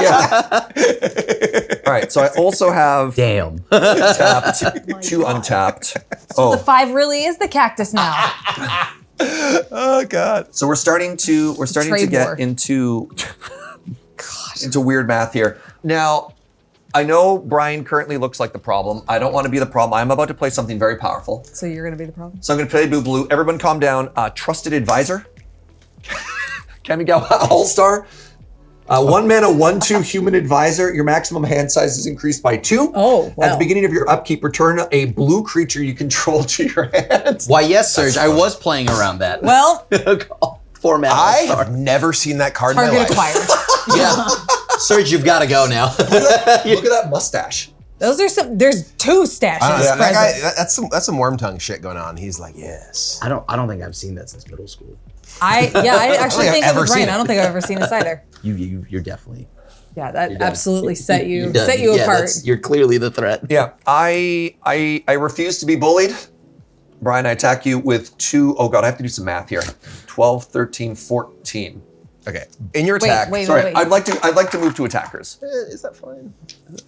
Yeah. All right, so I also have Damn. tapped, 2 untapped. The 5 really is the cactus now. Oh God. So we're starting to Trade get war. into weird math here. Now, I know Brian currently looks like the problem. I don't want to be the problem. I'm about to play something very powerful. So you're gonna be the problem? So I'm going to play blue. Everyone calm down. Trusted Advisor. Kamigawa All-Star. 1 mana, 1/2 Human Advisor. Your maximum hand size is increased by 2. Oh, At wow. the beginning of your upkeep, return a blue creature you control to your hand. Why, yes, Serge. I was playing around that. Well, Format. I have never seen that card in my target life. acquired. Yeah. Serge, you've got to go now. Look at that mustache. There's 2 stashes That present. guy, that's some worm tongue shit going on. He's like, yes. I don't think I've seen that since middle school. I actually I've think ever of seen Brian. it. I don't think I've ever seen this either. You're definitely. Yeah, that you're done. absolutely set you You're done. apart. that's- You're clearly the threat. Yeah, I refuse to be bullied. Brian, I attack you with 2. Oh God, I have to do some math here. 12, 13, 14. Okay. In your attack. wait. Sorry, I'd like to move to attackers. Is that fine?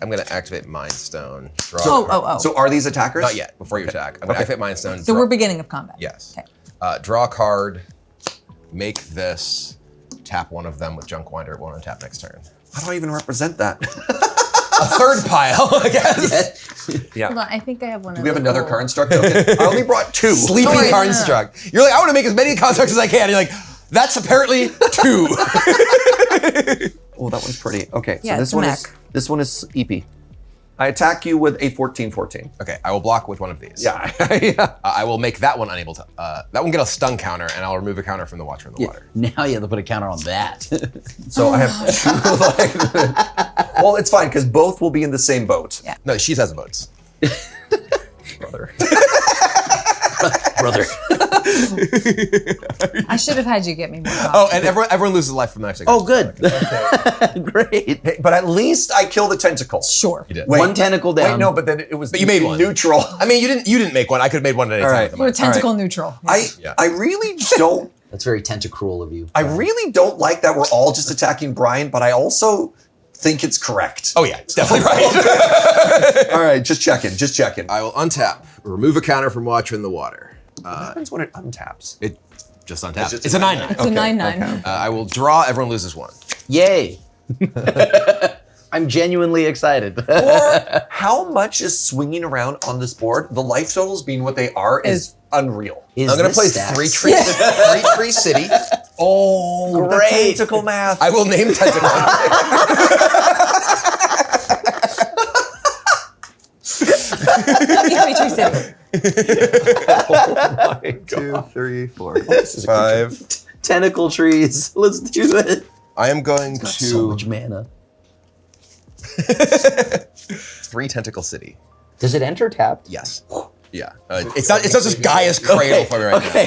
I'm gonna activate Mind Stone. Draw. Oh. So are these attackers? Not yet. Before you attack, I'm gonna activate Mind Stone. So we're beginning of combat. Yes. Okay. Draw a card. Make this. Tap one of them with Junk Winder. It won't untap next turn. How do I even represent that? A third pile, I guess. Yeah. Hold on, I think I have one. Do we have another Construct token? I only brought 2. Sleepy wait, no. Construct. You're like, I want to make as many constructs as I can. You're like, that's apparently 2. Oh, that one's pretty. Okay, Yeah, so it's a mech. this one is EP. I attack you with a 14-14. Okay, I will block with one of these. Yeah. Yeah. I will make that one unable to. That one get a stun counter, and I'll remove a counter from the Watcher in the water. Now you have to put a counter on that. So I have 2 like. Well, it's fine because both will be in the same boat. Yeah. No, she has the votes. Brother. brother. I should have had you get me more coffee. Oh, and everyone loses life from the next. Oh, good. Great. Hey, but at least I killed the tentacle. Sure. You did. Wait, One tentacle down. Wait, no, but then it was. But you made one. Neutral. I mean, you didn't make one. I could have made one at any All time. right. with You're mine. tentacle neutral. I really don't. That's very tentacruel of you. I really don't like that we're all just attacking Brian, but I also think it's correct. Oh yeah, it's definitely right. All right, just checking. I will untap, remove a counter from Watcher in the Water. What happens when it untaps? It just untaps. just It's a 9/9. It's a 9/9. I will draw. Everyone loses one. Yay. I'm genuinely excited. Or how much is swinging around on this board? The life totals being what they are is unreal. Is I'm gonna this play stacks? 3 trees. 3 tree city. Oh, Great. the tentacle math. I will name tentacle. Tree City. Oh my God. 2, 3, 4, This is a 5. Tentacle trees. Let's do it. I am going Got so to much mana. 3 tentacle city. Does it enter tapped? Yes. Yeah. It's not just Gaia's Cradle for me right now.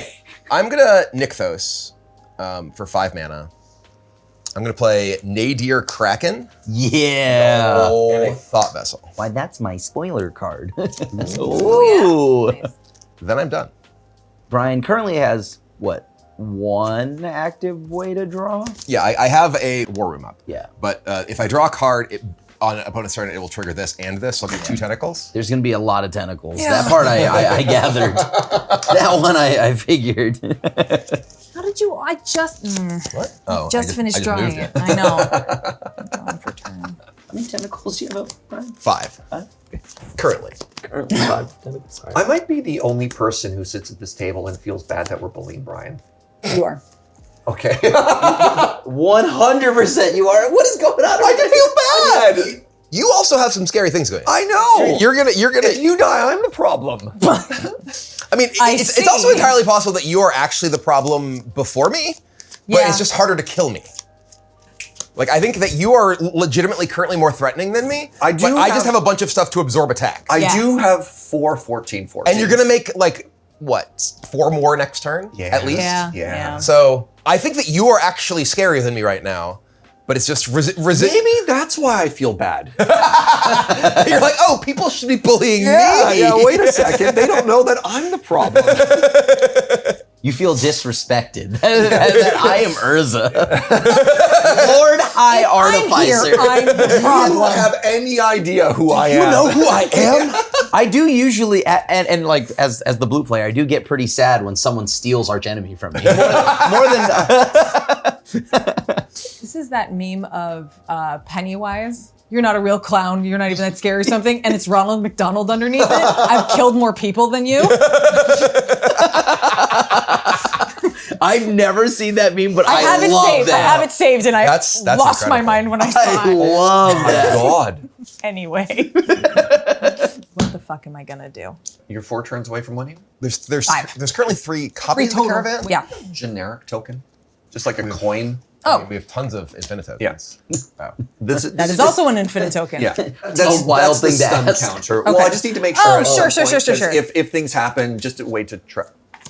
I'm gonna Nykthos for 5 mana. I'm gonna play Nadir Kraken. Yeah. Oh, Thought Vessel. Why, that's my spoiler card. Ooh. Nice. Then I'm done. Brian currently has, what, 1 active way to draw? Yeah, I have a War Room up. Yeah. But if I draw a card on an opponent's turn, it will trigger this and this. So I'll get 2 tentacles. There's gonna be a lot of tentacles. That part I gathered. That one I figured. How did you? I just. What? Oh, Just I finished drawing moved it. I know. Drawing for turn. How many tentacles do you have, Brian? 5. Currently. Currently 5 tentacles. I might be the only person who sits at this table and feels bad that we're bullying Brian. You are. Okay. 100% you are. What is going on? I feel bad. You also have some scary things going on. I know. You're gonna. If you die, I'm the problem. I mean, it's also see. entirely possible that you are actually the problem before me, but Yeah. it's just harder to kill me. Like, I think that you are legitimately currently more threatening than me. I do But I just have- have a bunch of stuff to absorb attacks. I Yeah. do have 4 14-14s. and you're gonna make like what 4 more next turn at least. Yeah. So I think that you are actually scarier than me right now, but it's just Maybe that's why I feel bad. You're like, oh, people should be bullying me. Yeah, wait a second. They don't know that I'm the problem. You feel disrespected. That I am Urza. Lord High Artificer. I'm the You don't problem. have any idea who I am. You know who I am? I do usually, and like as the blue player, I do get pretty sad when someone steals arch enemy from me. More than This is that meme of Pennywise. You're not a real clown. You're not even that scary or something. And it's Ronald McDonald underneath it. I've killed more people than you. I've never seen that meme, but I have it love saved. that. I have it saved, and That's lost my incredible. mind when I saw I it. love that. God. Anyway, what the fuck am I gonna do? You're 4 turns away from winning? There's 5. there's currently 3 copies of the caravan. Yeah. Generic token? Just like a coin? Oh, We have tons of infinite tokens. Yes. Wow. that is also an infinite token. Yeah. That's a wild the thing to stun ask. counter. Okay. Well, I just need to make sure. Oh, at sure, some sure, point, sure, 'cause sure. If things happen, just a way to try.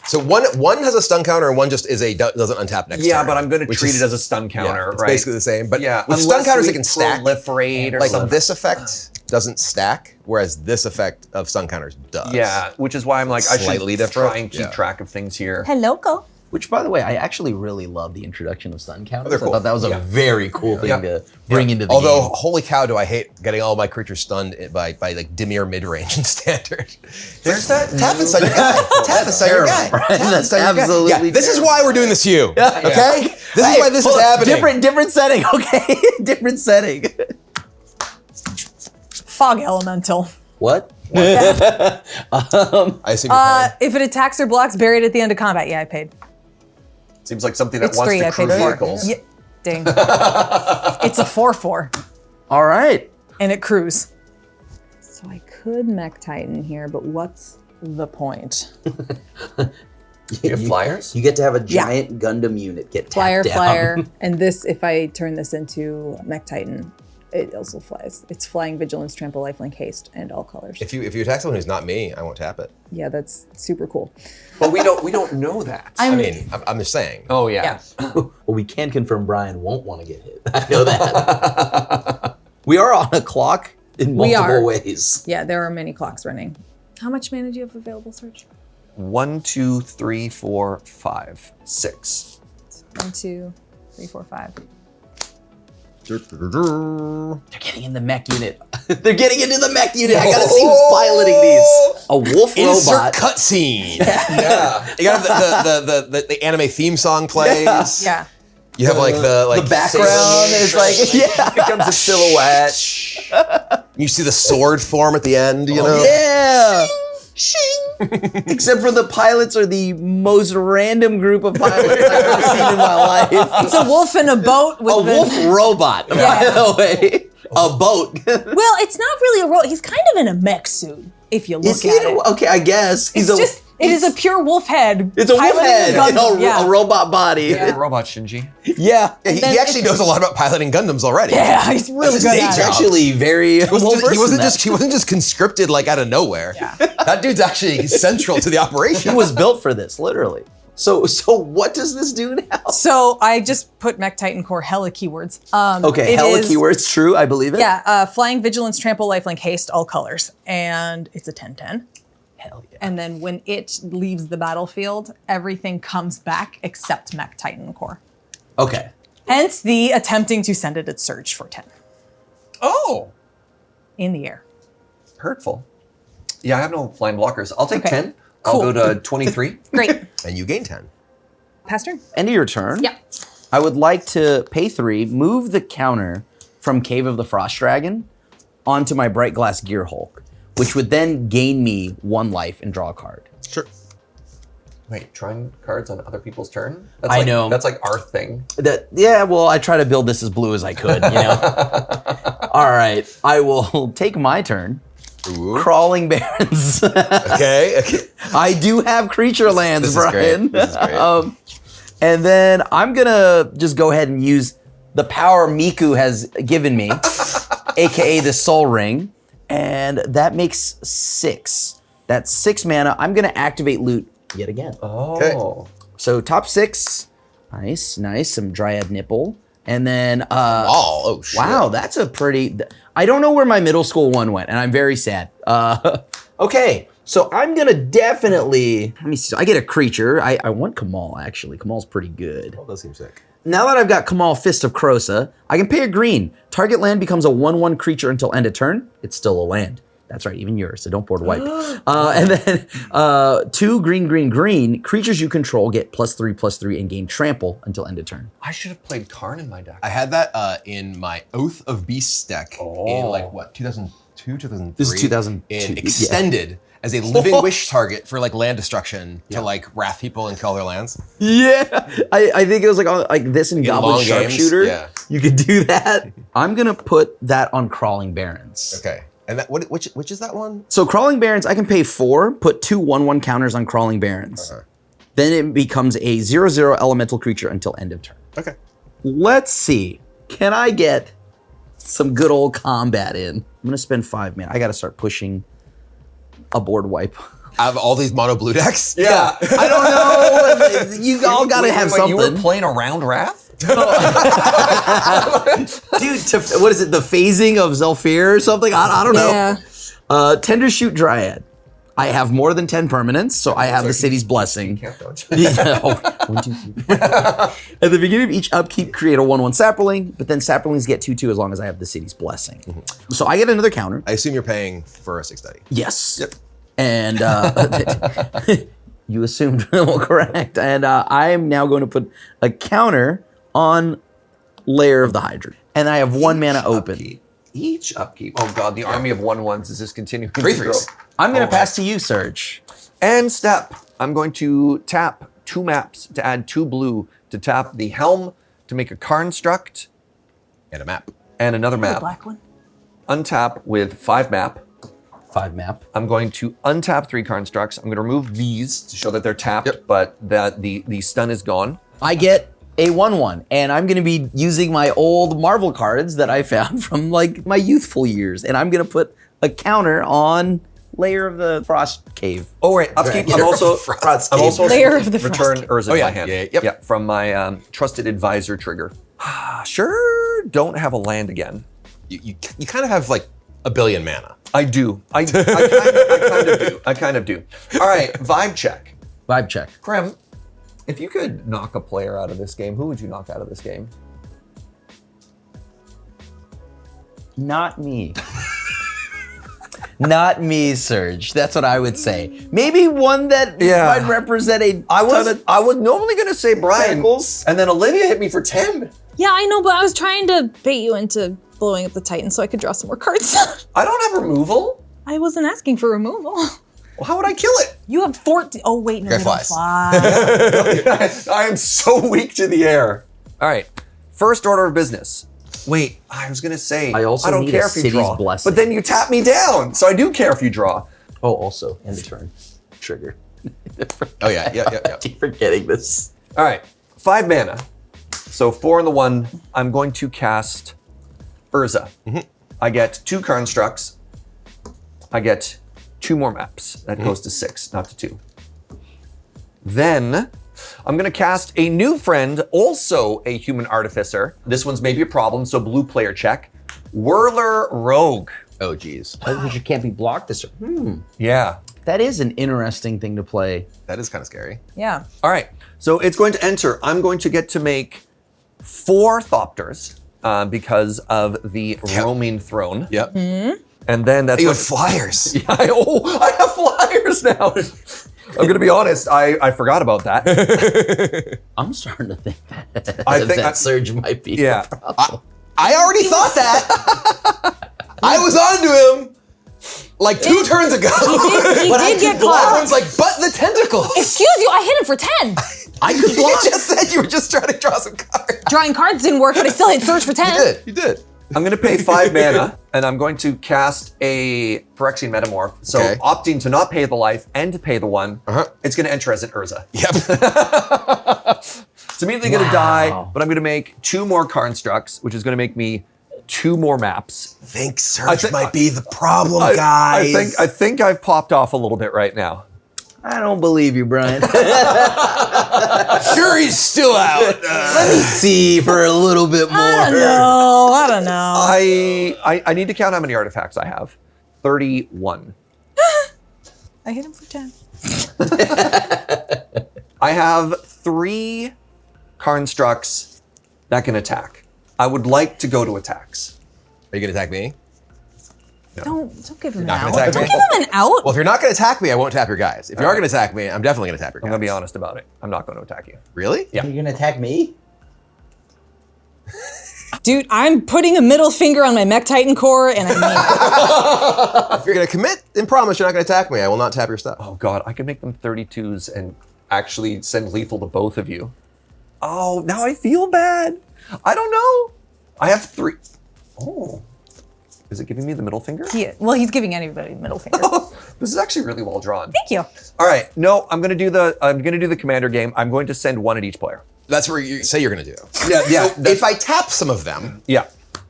So one has a stun counter and one just is doesn't untap next Yeah, turn. but I'm going to which treat is- it as a stun counter, it's right? basically the same. But Yeah, with stun unless counters, we it can stack. proliferate or Like something. this effect doesn't stack, whereas this effect of stun counters does. Yeah, which is why I'm like, I Slightly should different. try and keep Yeah. track of things here. Hello, go. Which, by the way, I actually really love the introduction of stun counters. They're cool. I thought that was a very cool thing Yeah. to bring into the Although, game. holy cow, do I hate getting all my creatures stunned by like Dimir mid-range in standard. There's that tap inside your guy. Tap inside your guy. Brian, Tap that's inside your guy. absolutely Yeah, this is terrible. why we're doing this to you. Okay? This is why this is hold on. happening. Different setting, okay? Different setting. Fog elemental. What? I assume you're paying. If it attacks or blocks, bury it at the end of combat. Yeah, I paid. Seems like something that It's wants 3. to I crew paid 4. vehicles. Yeah, dang. It's a 4/4, All right. and it crews. So I could Mech Titan here, but what's the point? You have flyers? You get to have a giant Gundam unit get tapped Flyer, down. flyer, and this. If I turn this into Mech Titan, It also flies. It's flying, vigilance, trample, lifelink, haste, and all colors. If you attack someone who's not me, I won't tap it. Yeah, that's super cool. But we don't know that. I'm just saying. Oh yeah. Well, we can confirm Brian won't want to get hit. I know that. We are on a clock in multiple ways. Yeah, there are many clocks running. How much mana do you have available, Serge? 1, 2, 3, 4, 5, 6. 1, 2, 3, 4, 5. They're getting in the mech unit. They're getting into the mech unit. I gotta see who's piloting these. A wolf Insert robot. cutscene. Yeah. You gotta have the anime theme song plays. Yeah. You have The background is like, yeah. becomes a silhouette. You see the sword form at the end, you know? Yeah. Except for the pilots are the most random group of pilots I've ever seen in my life. It's a wolf in a boat with A wolf robot, by the way. A boat. Well, it's not really a robot. He's kind of in a mech suit, if you look Is he at it. okay, I guess. It is a pure wolf head. It's a wolf piloting head in Gundam. a robot body. Yeah. Robot Shinji. Yeah. He actually knows a lot about piloting Gundams already. Yeah, he's really That's good his at day it. job. Actually very He wasn't just conscripted like out of nowhere. Yeah. That dude's actually central to the operation. He was built for this, literally. So what does this do now? So I just put Mech Titan Core hella keywords. Okay, it hella is- keywords, true, I believe it. Yeah, flying, vigilance, trample, lifelink, haste, all colors. And it's a 10/10. Hell yeah. And then when it leaves the battlefield, everything comes back except Mech Titan Core. Okay. Hence the attempting to send it at Surge for 10 Oh, in the air. hurtful. Yeah, I have no flying blockers. I'll take Okay. 10. I'll Cool. go to 23. Great. And you gain 10. Pass turn? End of your turn. Yeah. I would like to pay 3, move the counter from Cave of the Frost Dragon onto my Bright Glass Gear Hulk, which would then gain me 1 life and draw a card. Sure. Wait, drawing cards on other people's turn? I know. That's like our thing. Well, I try to build this as blue as I could, you know? All right, I will take my turn. Ooh. Crawling Barrens. Okay. I do have creature lands, This is Brian. great. This is great. And then I'm gonna just go ahead and use the power Miku has given me, aka the Soul Ring, and that makes 6. That's 6 mana. I'm gonna activate Loot yet again. Oh. So top 6, nice. Some Dryad Nipple, and then Oh, shit. wow, that's a pretty. I don't know where my middle school one went, and I'm very sad. Okay, so I'm gonna definitely. Let me see. I get a creature. I want Kamal actually. Kamal's pretty good. That does seem sick. Now that I've got Kamal, Fist of Krosa, I can pay a green. Target land becomes a 1/1 creature until end of turn. It's still a land. That's right, even yours, so don't board wipe. And then 2 green. Creatures you control get +3/+3 and gain trample until end of turn. I should have played Karn in my deck. I had that in my Oath of Beasts deck in like what, 2002, 2003? This is 2002, In yeah. extended as a living wish target for like land destruction to like wrath people and kill their lands. Yeah, I think it was like this in Goblin long games, Sharpshooter. yeah. You could do that. I'm gonna put that on Crawling Barrens. Okay. And that which is that one? So Crawling Barrens, I can pay 4, put 2 1/1 counters on Crawling Barrens. Then it becomes a 0/0 elemental creature until end of turn. Okay. Let's see. Can I get some good old combat in? I'm gonna spend 5 mana. I gotta start pushing a board wipe. Out of all these mono blue decks? Yeah. I don't know. You all gotta have something. You were playing around Wrath? Dude, what is it? The phasing of Zelfir or something? I don't know. Yeah. Tender Shoot Dryad. I have more than 10 permanents, so I have the city's blessing. Can't, don't you? Yeah. 1, 2, 3. At the beginning of each upkeep, create a 1/1 sapling, but then saplings get 2/2 as long as I have the city's blessing. So I get another counter. I assume you're paying for a 6 study. Yes. Yep. And you assumed well correct. And I am now going to put a counter on Lair of the Hydra. And I have 1 mana open. Each upkeep. Oh god, the army of 1/1s is just continuing to 3/3s. grow. I'm going to pass to you, Serge. And step. I'm going to tap 2 maps to add 2 blue to tap the Helm to make a construct And a map. and another The map. black one? Untap with 5 map. 5 map. I'm going to untap 3 constructs. I'm going to remove these to show that they're tapped, Yep. but that the stun is gone. I get a 1/1, and I'm gonna be using my old Marvel cards that I found from like my youthful years, and I'm gonna put a counter on Layer of the Frost Cave. Oh wait, upkeep. I'm also Layer of the return Frost. Urza to my hand. Yeah, from my trusted advisor trigger. Sure, don't have a land again. You kind of have like a billion mana. I do. I kind of do. All right, vibe check. Vibe check. Crim, if you could knock a player out of this game, who would you knock out of this game? Not me. Not me, Serge. That's what I would say. Maybe one that might represent a I was normally gonna say Brian, tentacles. and then Olivia hit me for 10. Yeah, I know, but I was trying to bait you into blowing up the Titan so I could draw some more cards. I don't have removal. I wasn't asking for removal. Well, how would I kill it? You have 14. Oh, wait, no, Guy they don't flies. fly. I am so weak to the air. All right, first order of business. Wait, I was gonna say I also don't need care a if you city's draw, blessing. but then you tap me down, so I do care if you draw. Oh, also, end the turn. Trigger. Oh yeah. I keep forgetting this. All right, 5 mana. So 4 in the 1. I'm going to cast Urza. I get 2 constructs. I get 2 more maps. That goes to 6, not to 2. Then I'm gonna cast a new friend, also a human artificer. This one's maybe a problem, so blue player check. Whirler Rogue. Oh geez. Because you can't be blocked this turn. Yeah. That is an interesting thing to play. That is kind of scary. Yeah. All right, so it's going to enter. I'm going to get to make 4 Thopters because of the roaming throne. Yep. And then that's You what- have flyers. Yeah, I have flyers now. I'm gonna be honest, I forgot about that. I'm starting to think that, I think that Serge might be Yeah. the problem. I already thought that. I was onto him like 2 turns ago. He did get caught. Everyone's like, but the tentacles. Excuse you, I hit him for 10. I could You block. just said you were just trying to draw some cards. Drawing cards didn't work, but I still hit Serge for 10. You did. I'm gonna pay 5 mana, and I'm going to cast a Phyrexian Metamorph. So Okay. opting to not pay the life and to pay the 1, it's gonna enter as an Urza. Yep. It's immediately gonna die, but I'm gonna make 2 more constructs, which is gonna make me 2 more maps. Think Serge I think- might be the problem, I guys. think I've popped off a little bit right now. I don't believe you, Brian. Sure, he's still out. Let me see for a little bit more. I don't know. I need to count how many artifacts I have. 31. I hit him for 10. I have 3 constructs that can attack. I would like to go to attacks. Are you gonna attack me? Don't give him an not out. gonna attack Don't me? give him an out. Well, if you're not gonna attack me, I won't tap your guys. If you are gonna attack me, I'm definitely gonna tap your guys. I'm gonna be honest about it. I'm not going to attack you. Really? Yeah. You're gonna attack me? Dude, I'm putting a middle finger on my Mech Titan core, and I mean, If you're gonna commit and promise you're not gonna attack me, I will not tap your stuff. Oh God, I could make them 32s and actually send lethal to both of you. Oh, now I feel bad. I don't know. I have 3. Oh. Is it giving me the middle finger? he's giving anybody middle finger. This is actually really well drawn. Thank you. All right, no, I'm gonna do the commander game. I'm going to send 1 at each player. That's what you say you're gonna do. Yeah. So if I tap some of them, Yeah.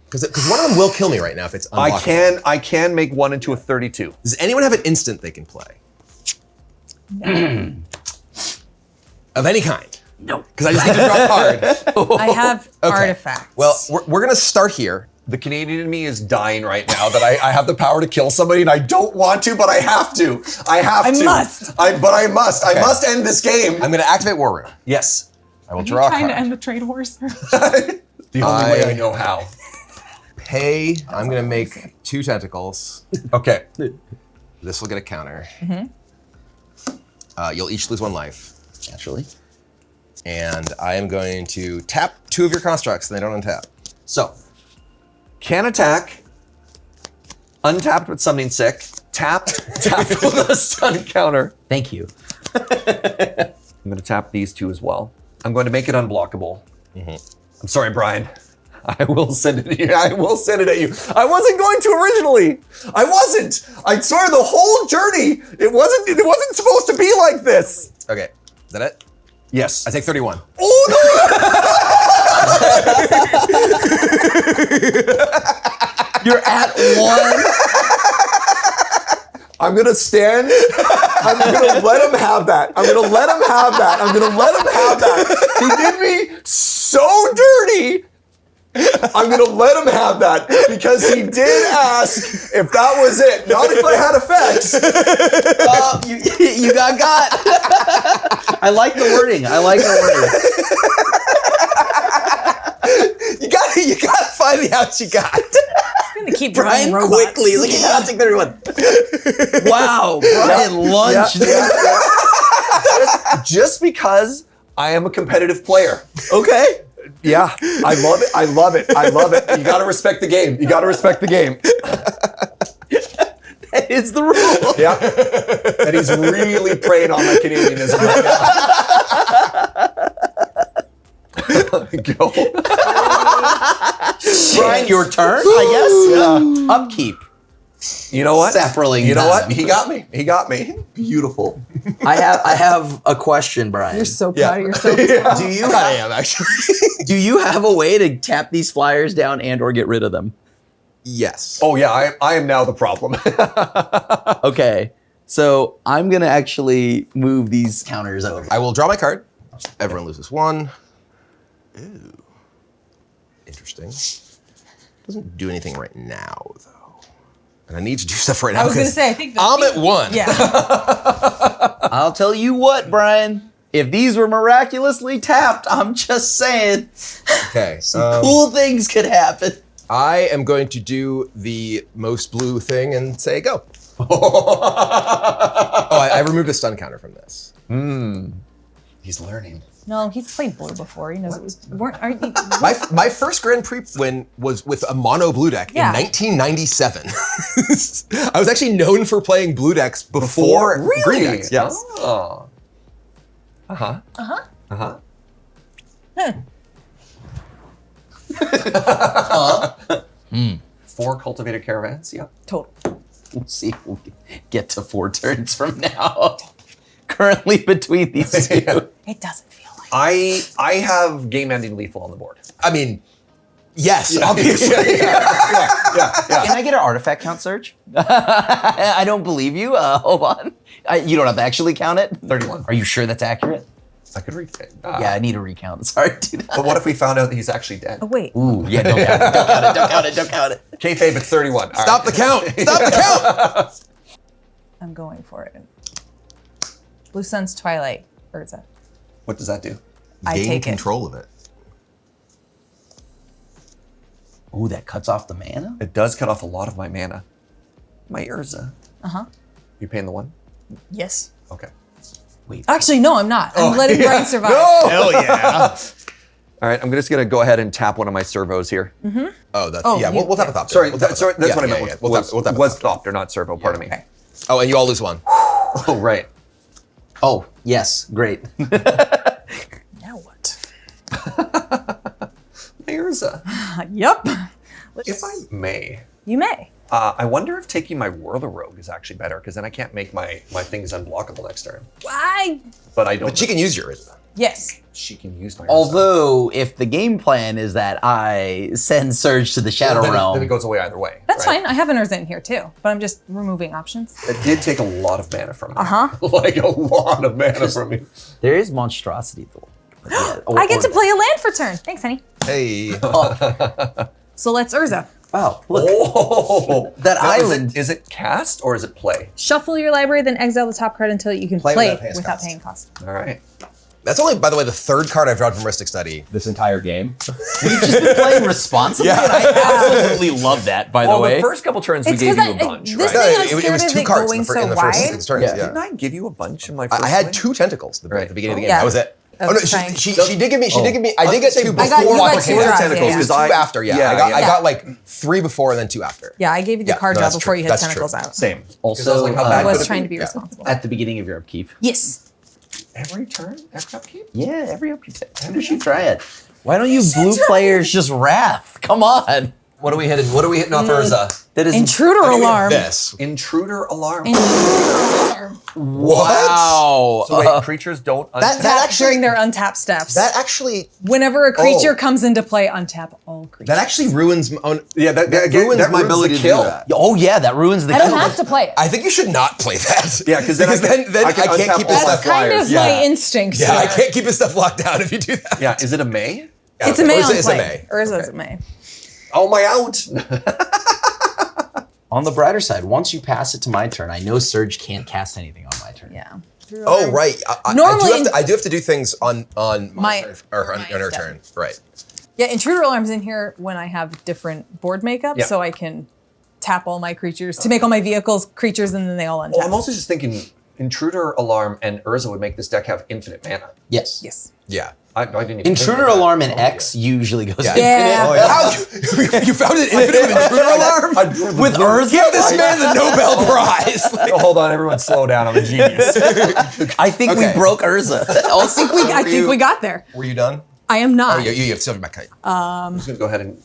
because one of them will kill me right now if it's unblockable. I can make 1 into a 32. Does anyone have an instant they can play? Of any kind? No. Because I just need to draw a card. I have artifacts. Well, we're gonna start here. The Canadian in me is dying right now that I have the power to kill somebody and I don't want to, but I have to. I must. I must. I must end this game. I'm gonna activate War Room. Yes. I will Are you draw a trying card. to end the trade horse? The only way I know how. Pay. I'm gonna make 2 tentacles. Okay. This will get a counter. You'll each lose 1 life. Naturally. And I am going to tap 2 of your constructs, and they don't untap. So, can attack, untapped with something sick, tapped with a stun counter. Thank you. I'm going to tap these 2 as well. I'm going to make it unblockable. I'm sorry, Brian. I will send it to you. I will send it at you. I wasn't going to originally. I wasn't. I swear the whole journey, it wasn't supposed to be like this. Okay, is that it? Yes. I take 31. Oh You're at 1. I'm gonna stand. I'm gonna let him have that. I'm gonna let him have that. I'm gonna let him have that. He did me so dirty. I'm gonna let him have that because he did ask if that was it, not if I had effects. You got. I like the wording. You gotta find the outs you got. I'm gonna keep Brian running robots. quickly. Look at I'll take 31. Wow, Brian lunged. Just because I am a competitive player. Okay. Yeah, I love it. I love it. I love it. You gotta respect the game. You gotta respect the game. That is the rule. Yeah. And he's really preying on my Canadianism right now. Go. Brian, your turn, I guess. Upkeep. You know what? Sapperling You know time. what? He got me. He got me. Beautiful. I have a question, Brian. You're so proud of yourself. Do you I am actually. do you have a way to tap these flyers down and or get rid of them? Yes. Oh yeah, I am now the problem. Okay. So I'm gonna actually move these counters over. I will draw my card. Everyone loses 1. Ooh. Interesting. Doesn't do anything right now, though. And I need to do stuff right now. I was gonna 'cause say, I think I'm at 1. Yeah. I'll tell you what, Brian. If these were miraculously tapped, I'm just saying, Okay. cool things could happen. I am going to do the most blue thing and say go. I removed a stun counter from this. He's learning. No, he's played blue before. He knows it was. Aren't you? My first Grand Prix win was with a mono blue deck Yeah. in 1997. I was actually known for playing blue decks before green decks. Yes. Oh. Uh-huh. Uh-huh. Uh-huh. Four cultivated caravans, yeah. Total. We'll see if we'll get to 4 turns from now. Currently between these two. It doesn't feel like. I have game-ending lethal on the board. I mean, yes, obviously. Yeah. Can I get an artifact count, Serge? I don't believe you. Hold on. You don't have to actually count it? 31. Are you sure that's accurate? I could read it. Yeah, I need a recount. Sorry, dude. But what if we found out that he's actually dead? Oh wait. Ooh, yeah, don't count it. Don't count it. Don't count it. Don't count it. Kayfabe, it's 31. All Stop right. the count! Stop the count! I'm going for it. Blue Sun's Twilight. Urza. What does that do? I Gain take control of it. Ooh, that cuts off the mana? It does cut off a lot of my mana. My Urza. Uh-huh. You paying the 1? Yes. Okay. Wait. Actually, no, I'm not. I'm letting Brian survive. Hell yeah! All right, I'm just going to go ahead and tap one of my servos here. Oh, that's, Oh, yeah, you- we'll tap the top. Sorry, We'll tap that's the top. what I Yeah, meant. yeah, yeah. We'll tap Was the top. Thopter, not servo, pardon me. Okay. Oh, and you all lose 1. Oh, right. Oh, yes. Great. Now what? My Urza. Yup. If I may, You may. I wonder if taking my Whirler Rogue is actually better, because then I can't make my things unblockable next turn. Why? But I don't. But she can use yours. Yes. She can use my Urza. Although, if the game plan is that I send Surge to the Shadow then Realm, it goes away either way. That's right? fine. I have an Urza in here too, but I'm just removing options. It did take a lot of mana from me. Uh-huh. Like a lot of mana from me. there is monstrosity though. But yeah, I get to play a land for turn. Thanks, honey. Hey. So let's Urza. Wow, look. Oh, That now, island. Is it cast or is it play? Shuffle your library, then exile the top card until you can Play play without without paying cost. paying cost. All right. That's only, by the way, the 3rd card I've drawn from Mystic Study. This entire game. We've just been playing responsibly, and I absolutely love that, by the Well, way. the first couple turns we It's gave you a 'cause bunch, this right? thing I'm it scared was of 2 it cards going in so the first wide. 6 turns. Yeah. Yeah. Didn't I give you a bunch in my first I had win? 2 tentacles at Right. the beginning of the game. Yeah. That was it. Of Oh no, trying- she did give me. She did give me. I I did was get 2 gonna before. say, I got- you got before two the drops, tentacles. yeah, It was yeah. 2 after. Yeah, Yeah, I yeah. got like 3 before and then 2 after. Yeah, I gave you the Yeah, card no, draw that's before true. you had That's tentacles true. out. Same. Also, 'Cause I was like, how bad I could was it trying be? to be Yeah. responsible. at the beginning of your upkeep. Yes. Every turn? Every upkeep? Yeah, every upkeep. How did you try it? Why don't you blue players just wrath? Come on. What are we hitting? What are we hitting off Urza? That is Intruder alarm. This. Intruder alarm. Wow. So wait, creatures don't untap? Tap during their untap steps. that actually Whenever a creature comes into play, untap all creatures. That actually ruins my That ruins that my ruins ability the to kill. do that. Oh yeah, that ruins the I kill. don't have to play it. I think you should not play that. Yeah, because then I can can't untap keep all his my stuff. kind flyers. of my instinct. Yeah, I here. can't keep his stuff locked down if you do that. Yeah, is it a May? It's a May Or is on it- it's a play. May. Urza's a May. Oh, my out. On the brighter side, once you pass it to my turn, I know Serge can't cast anything on my turn. Yeah. Oh right. Normally- I do have to do things on My- turn, or on her step. turn. Right. Yeah, intruder alarm's in here when I have different board makeup, Yeah. so I can tap all my creatures to make all my vehicles creatures, and then they all untap. Well, I'm also just thinking intruder alarm and Urza would make this deck have infinite mana. Yes. Yes. Yeah. I didn't even Intruder think of that. alarm and Oh, X usually goes Yeah. infinite. Yeah. Oh, yeah. How you found an infinite intruder alarm? With Urza? Give this man the Nobel Prize. Oh, hold on, everyone, slow down. I'm a genius. I think Okay. we broke Urza. I think we got there. Were you done? I am not. Oh, you have silver back kite. I'm just gonna go ahead and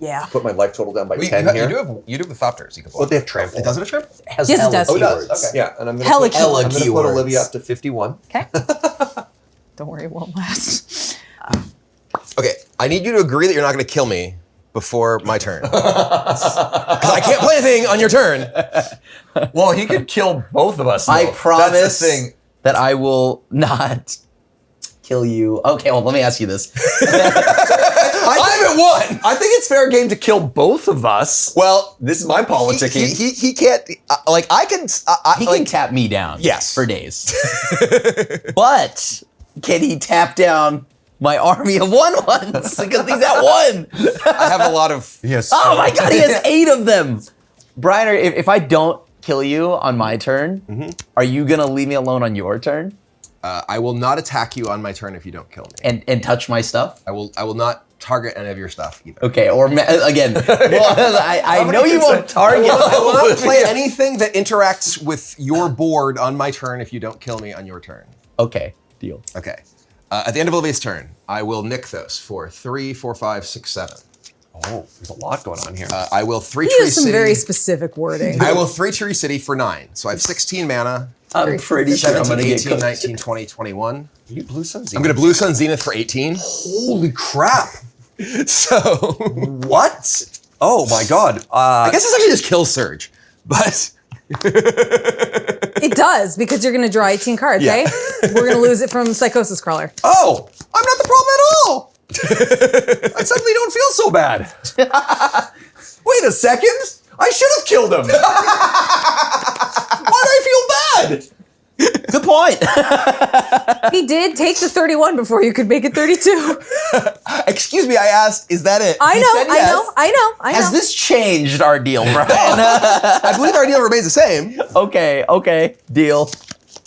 Yeah. put my life total down by You 10 do here. have the Thopters. You can Oh, they have trample. It doesn't have trample? Has Yes, it hella does. Oh, it does. keywords. Okay. Yeah, and I'm gonna Hella put, keywords. I'm gonna put Olivia up to 51. Okay. Don't worry, it won't last. Okay, I need you to agree that you're not going to kill me before my turn. Because I can't play anything on your turn. Well, he could kill both of us. I though. promise That's the thing. that I will not kill you. Okay, well, let me ask you this. I'm at one. I think it's fair game to kill both of us. Well, This is my politicking. he can't. Like I can. He can tap me down. Yes. For days. But can he tap down my army of 1/1s? Because he's at 1. I have a lot of. Yes. Oh my god, he has 8 of them. Brian, if I don't kill you on my turn, are you gonna leave me alone on your turn I will not attack you on my turn if you don't kill me. and touch my stuff? I will not target any of your stuff either. Okay, or again, well, I know you won't target. I will not play anything that interacts with your board on my turn if you don't kill me on your turn. Okay, deal. Okay. At the end of Olivia's turn, I will Nykthos for 3, 4, 5, 6, 7. Oh, there's a lot going on here. I will 3 He Tree has some City. very specific wording. I will 3 Tree City for 9. So I have 16 mana. I'm pretty sure I'm 17, gonna get 18, cooked. 19, 20, 21. You Blue Sun Zenith. I'm going to Blue Sun Zenith for 18. Holy crap. So What? Oh my god. I guess this actually just kills Serge. But It does, because you're going to draw 18 cards, Yeah. right? We're going to lose it from Psychosis Crawler. Oh, I'm not the problem at all. I suddenly don't feel so bad. Wait a second. I should have killed him. Why do I feel bad? Good point. He did take the 31 before you could make it 32. excuse me, I asked, is that it? I He know, said I yes. know, I know, I know. Has this changed our deal, Brian? I believe our deal remains the same. Okay, deal.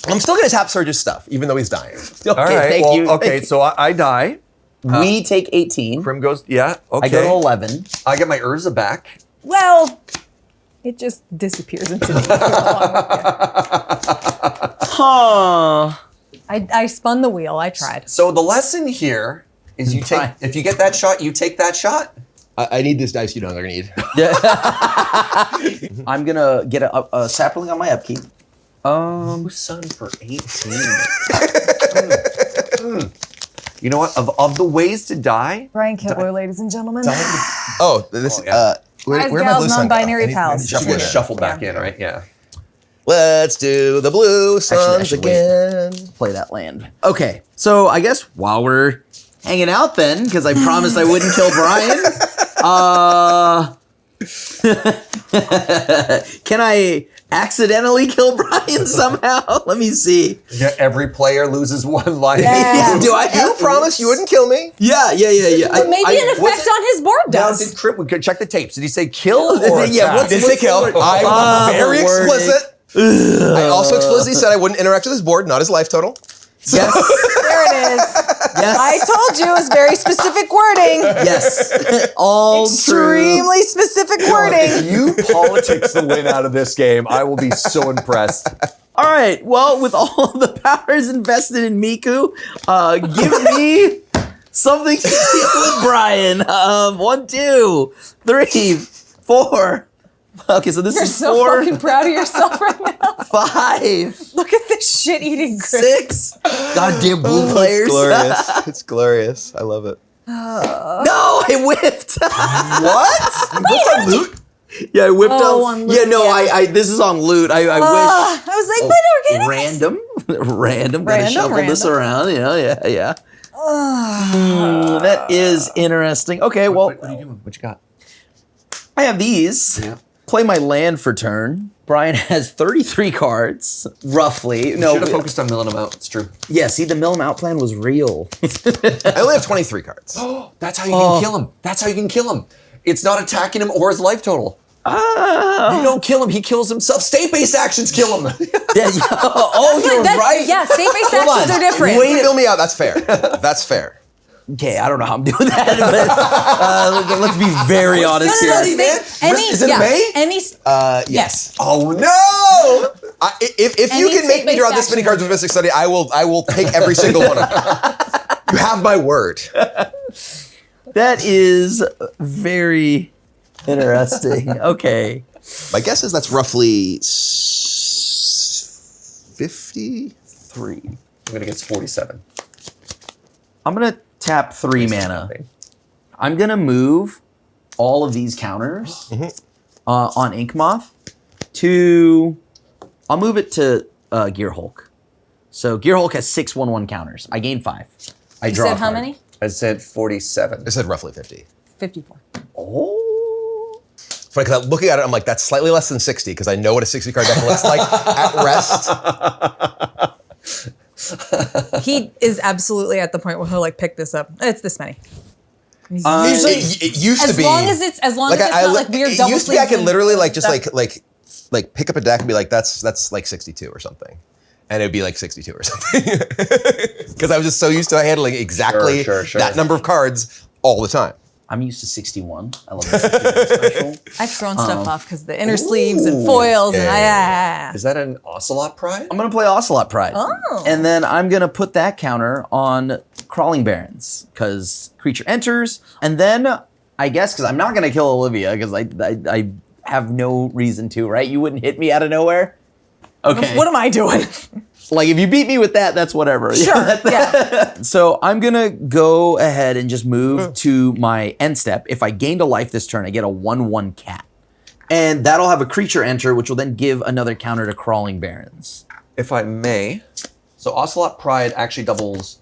I'm still going to tap Serge's stuff, even though he's dying. Okay, All right. thank well, you. Okay, so I die. We take 18. Crim goes, yeah, okay. I go to 11. I get my Urza back. Well, it just disappears into me. Huh. I spun the wheel. I tried. So the lesson here is you take, Fine. if you get that shot, you take that shot. I need this dice you know they're going to need. I'm gonna get a sapling on my upkeep. Blue Sun for 18. You know what? Of the ways to die, Brian Kibler, ladies and gentlemen. Oh, this. yeah. Where Guys, my gals, Blue Sun go? non-binary I need- pals. I she need to gets shuffle shuffled back in, right? Yeah. Let's do the Blue Suns Actually, again. Play that land. Okay, so I guess while we're hanging out then, because I promised I wouldn't kill Brian, can I accidentally kill Brian somehow? Let me see. Yeah, every player loses one life. Yeah. Do I You have promised you wouldn't kill me. Yeah. But maybe an effect on his board Now, does. did Crim, we could check the tapes. Did he say kill or Yeah, attack? what's- Did say kill. I'm very the wording. explicit. I also explicitly said I wouldn't interact with his board, not his life total. Yes. There it is. Yes. I told you it was very specific wording. Yes. All true. Extremely specific wording. If you politics the win out of this game, I will be so impressed. All right. Well, with all the powers invested in Miku, give me Something to deal with Brian. 1, 2, 3, 4. Okay, so this You're is so 4, fucking proud of yourself right now. 5, Look at this shit-eating Kris. 6. Goddamn blue It's players. glorious. It's glorious. I love it. No, I whipped. What? You whipped on loot? Yeah, I whipped Oh, on on loot, Yeah, no, yeah. I this is on loot. I wish. I was like, what are we getting? Random. Gotta shuffle this around. Yeah. That is interesting. Okay, well, What are you doing? What you got? I have these. Yeah. Play my land for turn. Brian has 33 cards, roughly. No, should have focused on milling them out. It's true. Yeah, see, the mill 'em out plan was real. I only have 23 cards. That's how you can kill him. That's how you can kill him. It's not attacking him or his life total. You don't kill him. He kills himself. State-based actions kill him. Yeah, you're right. Yeah, state-based Hold actions on. are different. Wait. Fill me out. That's fair. That's fair. Okay, I don't know how I'm doing that, but let's be very honest No, here. Is it May? Any Yes. Oh no! If you can make me draw this many cards with Mystic Study, I will take every single one of them. You have my word. That is very interesting. Okay. My guess is that's roughly 53. I'm gonna get 47. I'm going to tap 3 mana. I'm going to move all of these counters on Ink Moth to... I'll move it to Gear Hulk. So Gear Hulk has 6 1/1 counters. I gain 5. I You draw said a how card. many? I said 47. I said roughly 50. 54. Oh. Funny, because looking at it, I'm like, that's slightly less than 60, because I know what a 60 card deck looks like at rest. He is absolutely at the point where he'll like pick this up. It's this many. He's It used to as be. long as it's not like weird It double used to be I sleeves could and literally like just stuff. like pick up a deck and be like, that's like 62 or something. And it'd be like 62 or something. Because I was just so used to handling exactly Sure. that number of cards all the time. I'm used to 61. I love the 61 special. I've thrown stuff off because the inner sleeves and foils and Is that an Ocelot Pride? I'm going to play Ocelot Pride. Oh. And then I'm going to put that counter on Crawling Barrens because creature enters. And then I guess because I'm not going to kill Olivia because I have no reason to, right? You wouldn't hit me out of nowhere? Okay. What am I doing? Like if you beat me with that, that's whatever. Sure. Yeah. So I'm going to go ahead and just move to my end step. If I gained a life this turn, I get a 1/1 cat. And that'll have a creature enter, which will then give another counter to Crawling Barrens. If I may. So Ocelot Pride actually doubles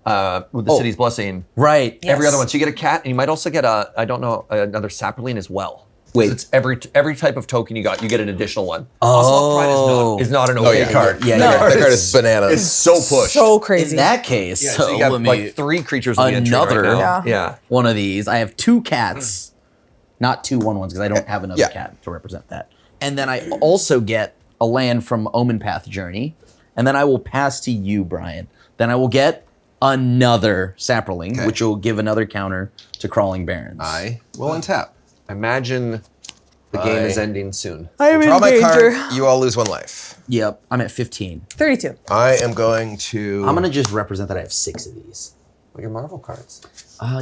with the City's Blessing. Right. Every other one. So you get a cat, and you might also get another Sapperling as well. Wait. It's every type of token you got, you get an additional one. Oh. Ocelot Pride is not an okay card. Yeah, That yeah. card is bananas. It's so pushed. So crazy. In that case, so you got let me like 3 creatures on the entry another right now. Yeah. one of these. I have 2 cats, not 2 1/1s because I don't have another cat to represent that. And then I also get a land from Omen Path Journey, and then I will pass to you, Brian. Then I will get another Sapperling, which will give another counter to Crawling Barrens. I will untap. Imagine the game is ending soon. I'm Draw my card, you all lose 1 life. Yep, I'm at 15. 32. I am going to... I'm going to just represent that I have 6 of these. Like your Marvel cards.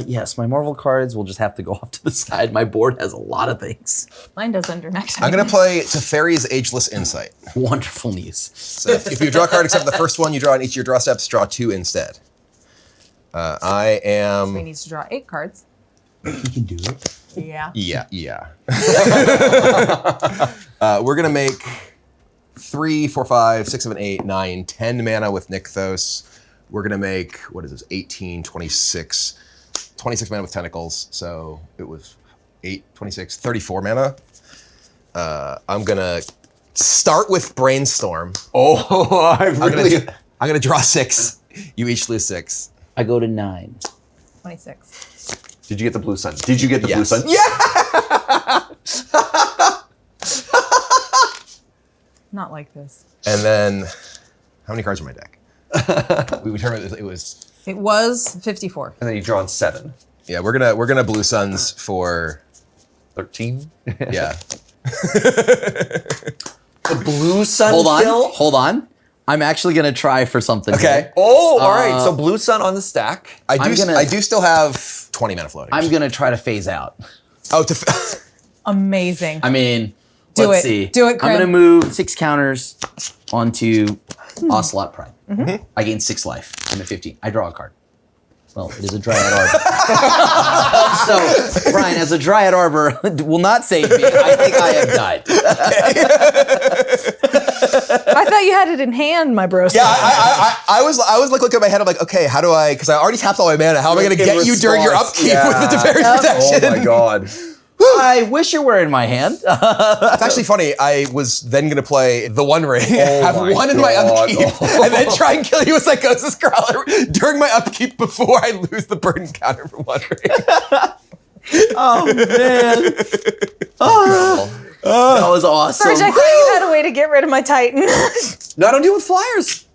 Yes, my Marvel cards will just have to go off to the side. My board has a lot of things. Mine does under next. I'm going to play Teferi's Ageless Insight. Wonderful news. So if you draw a card except the first one you draw on each of your draw steps, draw 2 instead. I He am... needs to draw 8 cards. You can do it. Yeah. Yeah. We're going to make 3, 4, 5, 6, 7, 8, 9, 10 mana with Nykthos. We're going to make, what is this, 18, 26 mana with Tentacles. So it was 8, 26, 34 mana. I'm going to start with Brainstorm. Oh, I'm going to draw 6. You each lose 6. I go to 9. 26. Did you get the blue sun? Did you get the blue sun? Not like this. And then, how many cards are in my deck? We determined it was... It was 54. And then you draw on 7. Yeah, we're gonna blue suns for 13? yeah. The blue sun Hold kill? on. I'm actually gonna try for something. Okay. here. Oh, all right. So blue sun on the stack. I do still have 20 mana floating. I'm gonna try to phase out. Oh, Amazing. I mean, Do let's it. see. Do it, I'm Crim. gonna move 6 counters onto Ocelot Prime. I gain 6 life. I'm at 15. I draw a card. Well, it is a Dryad Arbor. So, Brian, as a Dryad Arbor will not save me. I think I have died. I thought you had it in hand, my bro. Yeah, I was like looking at my head. I'm like, okay, how do I? Because I already tapped all my mana. How am I going to get you during your upkeep with the Teferi's protection? Oh my god. I wish it were in my hand. It's actually funny. I was then going to play the One Ring, have my one in my God. upkeep, and then try and kill you with Psychosis Crawler during my upkeep before I lose the burden counter for One Ring. Oh, man. That was awesome. Serge, I thought you had a way to get rid of my Titan. No, I don't deal with flyers.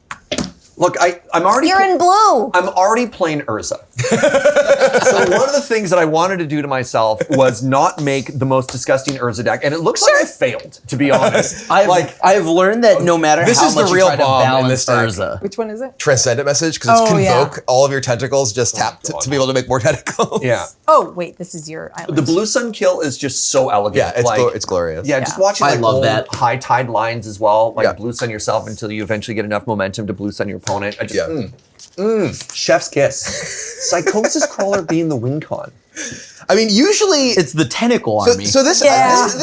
Look, I'm already. You're in blue. I'm already playing Urza. So one of the things that I wanted to do to myself was not make the most disgusting Urza deck, and it looks like I failed, to be honest. I've learned that no matter This how is the much real you try to bomb in balance this deck. Urza. Which one is it? Transcendent message, because it's Oh, yeah. convoke all of your tentacles, just tap to be able to make more tentacles. Yeah. Oh, wait, this is your island. The blue sun kill is just so elegant. Yeah, it's, like, it's glorious. Yeah, just watching I like love old that. high tide lines as well. Like Yeah. blue sun yourself until you eventually get enough momentum to blue sun your opponent. I just Yeah. chef's kiss. Psychosis Crawler being the win con. I mean, usually It's the tentacle army. So this deck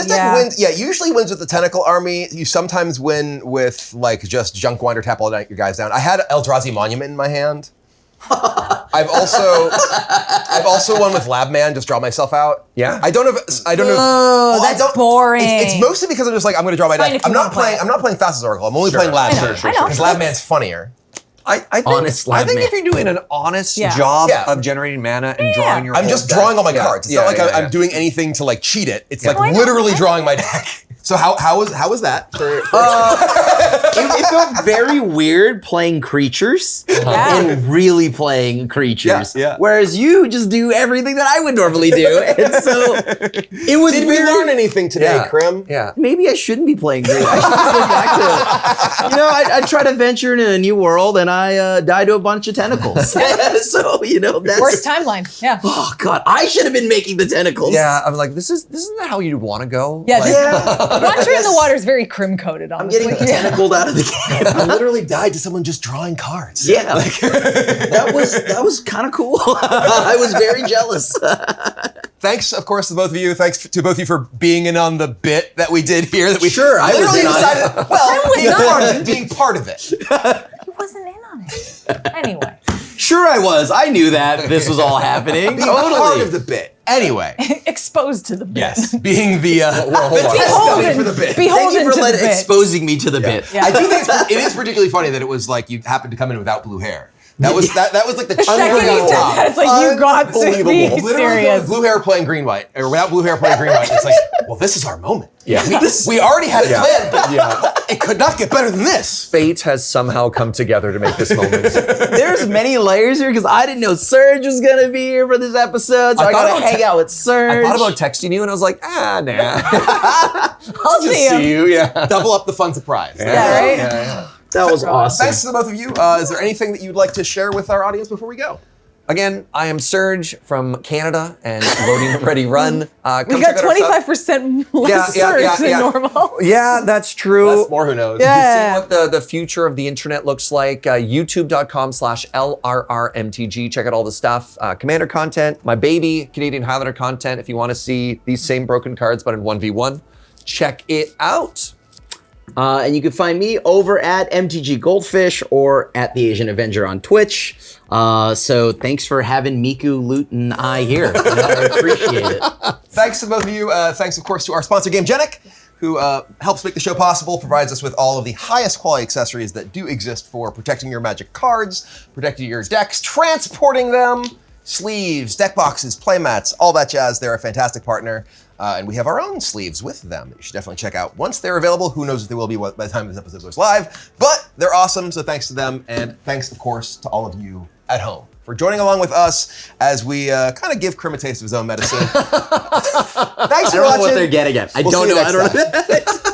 Yeah. wins. Yeah, usually wins with the Tentacle Army. You sometimes win with like just Junk Winder, tap all your guys down. I had Eldrazi Monument in my hand. I've also won with Labman, just draw myself out. Yeah. I don't have. Oh, I that's don't- boring. It's mostly because I'm just like I'm going to draw my Fine deck. if you wanna play it. I'm not playing Fastest Oracle. I'm only playing Lab. I know. Because Labman's funnier. I think, Honest I think Labman. if you're doing an honest Yeah. job Yeah. of generating mana and drawing your I'm whole just deck. drawing all my Yeah. cards. It's Yeah, not like yeah, I'm yeah. doing anything to like cheat it. It's I like know. literally drawing my deck. So how was that? It felt very weird playing creatures and really playing creatures. Yeah, yeah. Whereas you just do everything that I would normally do. And so it was Did we very- learn anything today, Yeah. Crim? Yeah. Maybe I shouldn't be playing great. I should just go back to it. You know, I try to venture into a new world and I die to a bunch of tentacles. So, you know, that's... Worst timeline. Yeah. Oh, God. I should have been making the tentacles. Yeah, I'm like, this isn't how you want to go. Yeah, Like, Launcher in the water is very Crim coded, I'm honestly. getting tentacled out of the game. I literally died to someone just drawing cards. Yeah, that was kind of cool. I was very jealous. Thanks, of course, to both of you. Thanks to both of you for being in on the bit that we did here. That we Sure, I was literally in on decided. it. Well, being part of it. He wasn't in on it. Anyway. Sure, I was. I knew that this was all happening. Being part Totally. of the bit. Anyway, Exposed to the bit. yes, being the hold on. test dummy Beholden. for the bit. Thank Beholden you for to the bit. exposing me to the bit. Yeah. I do think it is particularly funny that it was like you happened to come in without blue hair. That was like the Second you said that, it's like you got to be Literally serious. blue hair playing green white, or without blue hair playing green white. It's like, well, this is our moment. Yeah. We already had it planned, but Yeah. it could not get better than this. Fate has somehow come together to make this moment. There's many layers here because I didn't know Serge was going to be here for this episode, so I thought got to about hang out with Serge. I thought about texting you, and I was like, nah. I'll see him. See you, yeah. Double up the fun surprise. Yeah, right? Yeah. That was awesome. Thanks to the both of you. Is there anything that you'd like to share with our audience before we go? Again, I am Serge from Canada and Loading Ready Run. We Come got check out our stuff. 25% less Serge than normal. Yeah, that's true. That's more who knows. Yeah. To see what the future of the internet looks like, youtube.com/LRRMTG. Check out all the stuff. Commander content, my baby, Canadian Highlander content. If you want to see these same broken cards, but in 1v1, check it out. And you can find me over at MTG Goldfish or at TheAsianAvenger on Twitch. So thanks for having Miku, Loot, and I here. I appreciate it. Thanks to both of you. Thanks, of course, to our sponsor, GameGenic, who helps make the show possible, provides us with all of the highest quality accessories that do exist for protecting your Magic cards, protecting your decks, transporting them, sleeves, deck boxes, playmats, all that jazz. They're a fantastic partner. And we have our own sleeves with them that you should definitely check out once they're available. Who knows if they will be by the time this episode goes live. But they're awesome, so thanks to them. And thanks, of course, to all of you at home for joining along with us as we kind of give Crim a taste of his own medicine. Thanks I for don't know watching. what they're getting at. I We'll don't see you know. next I don't know.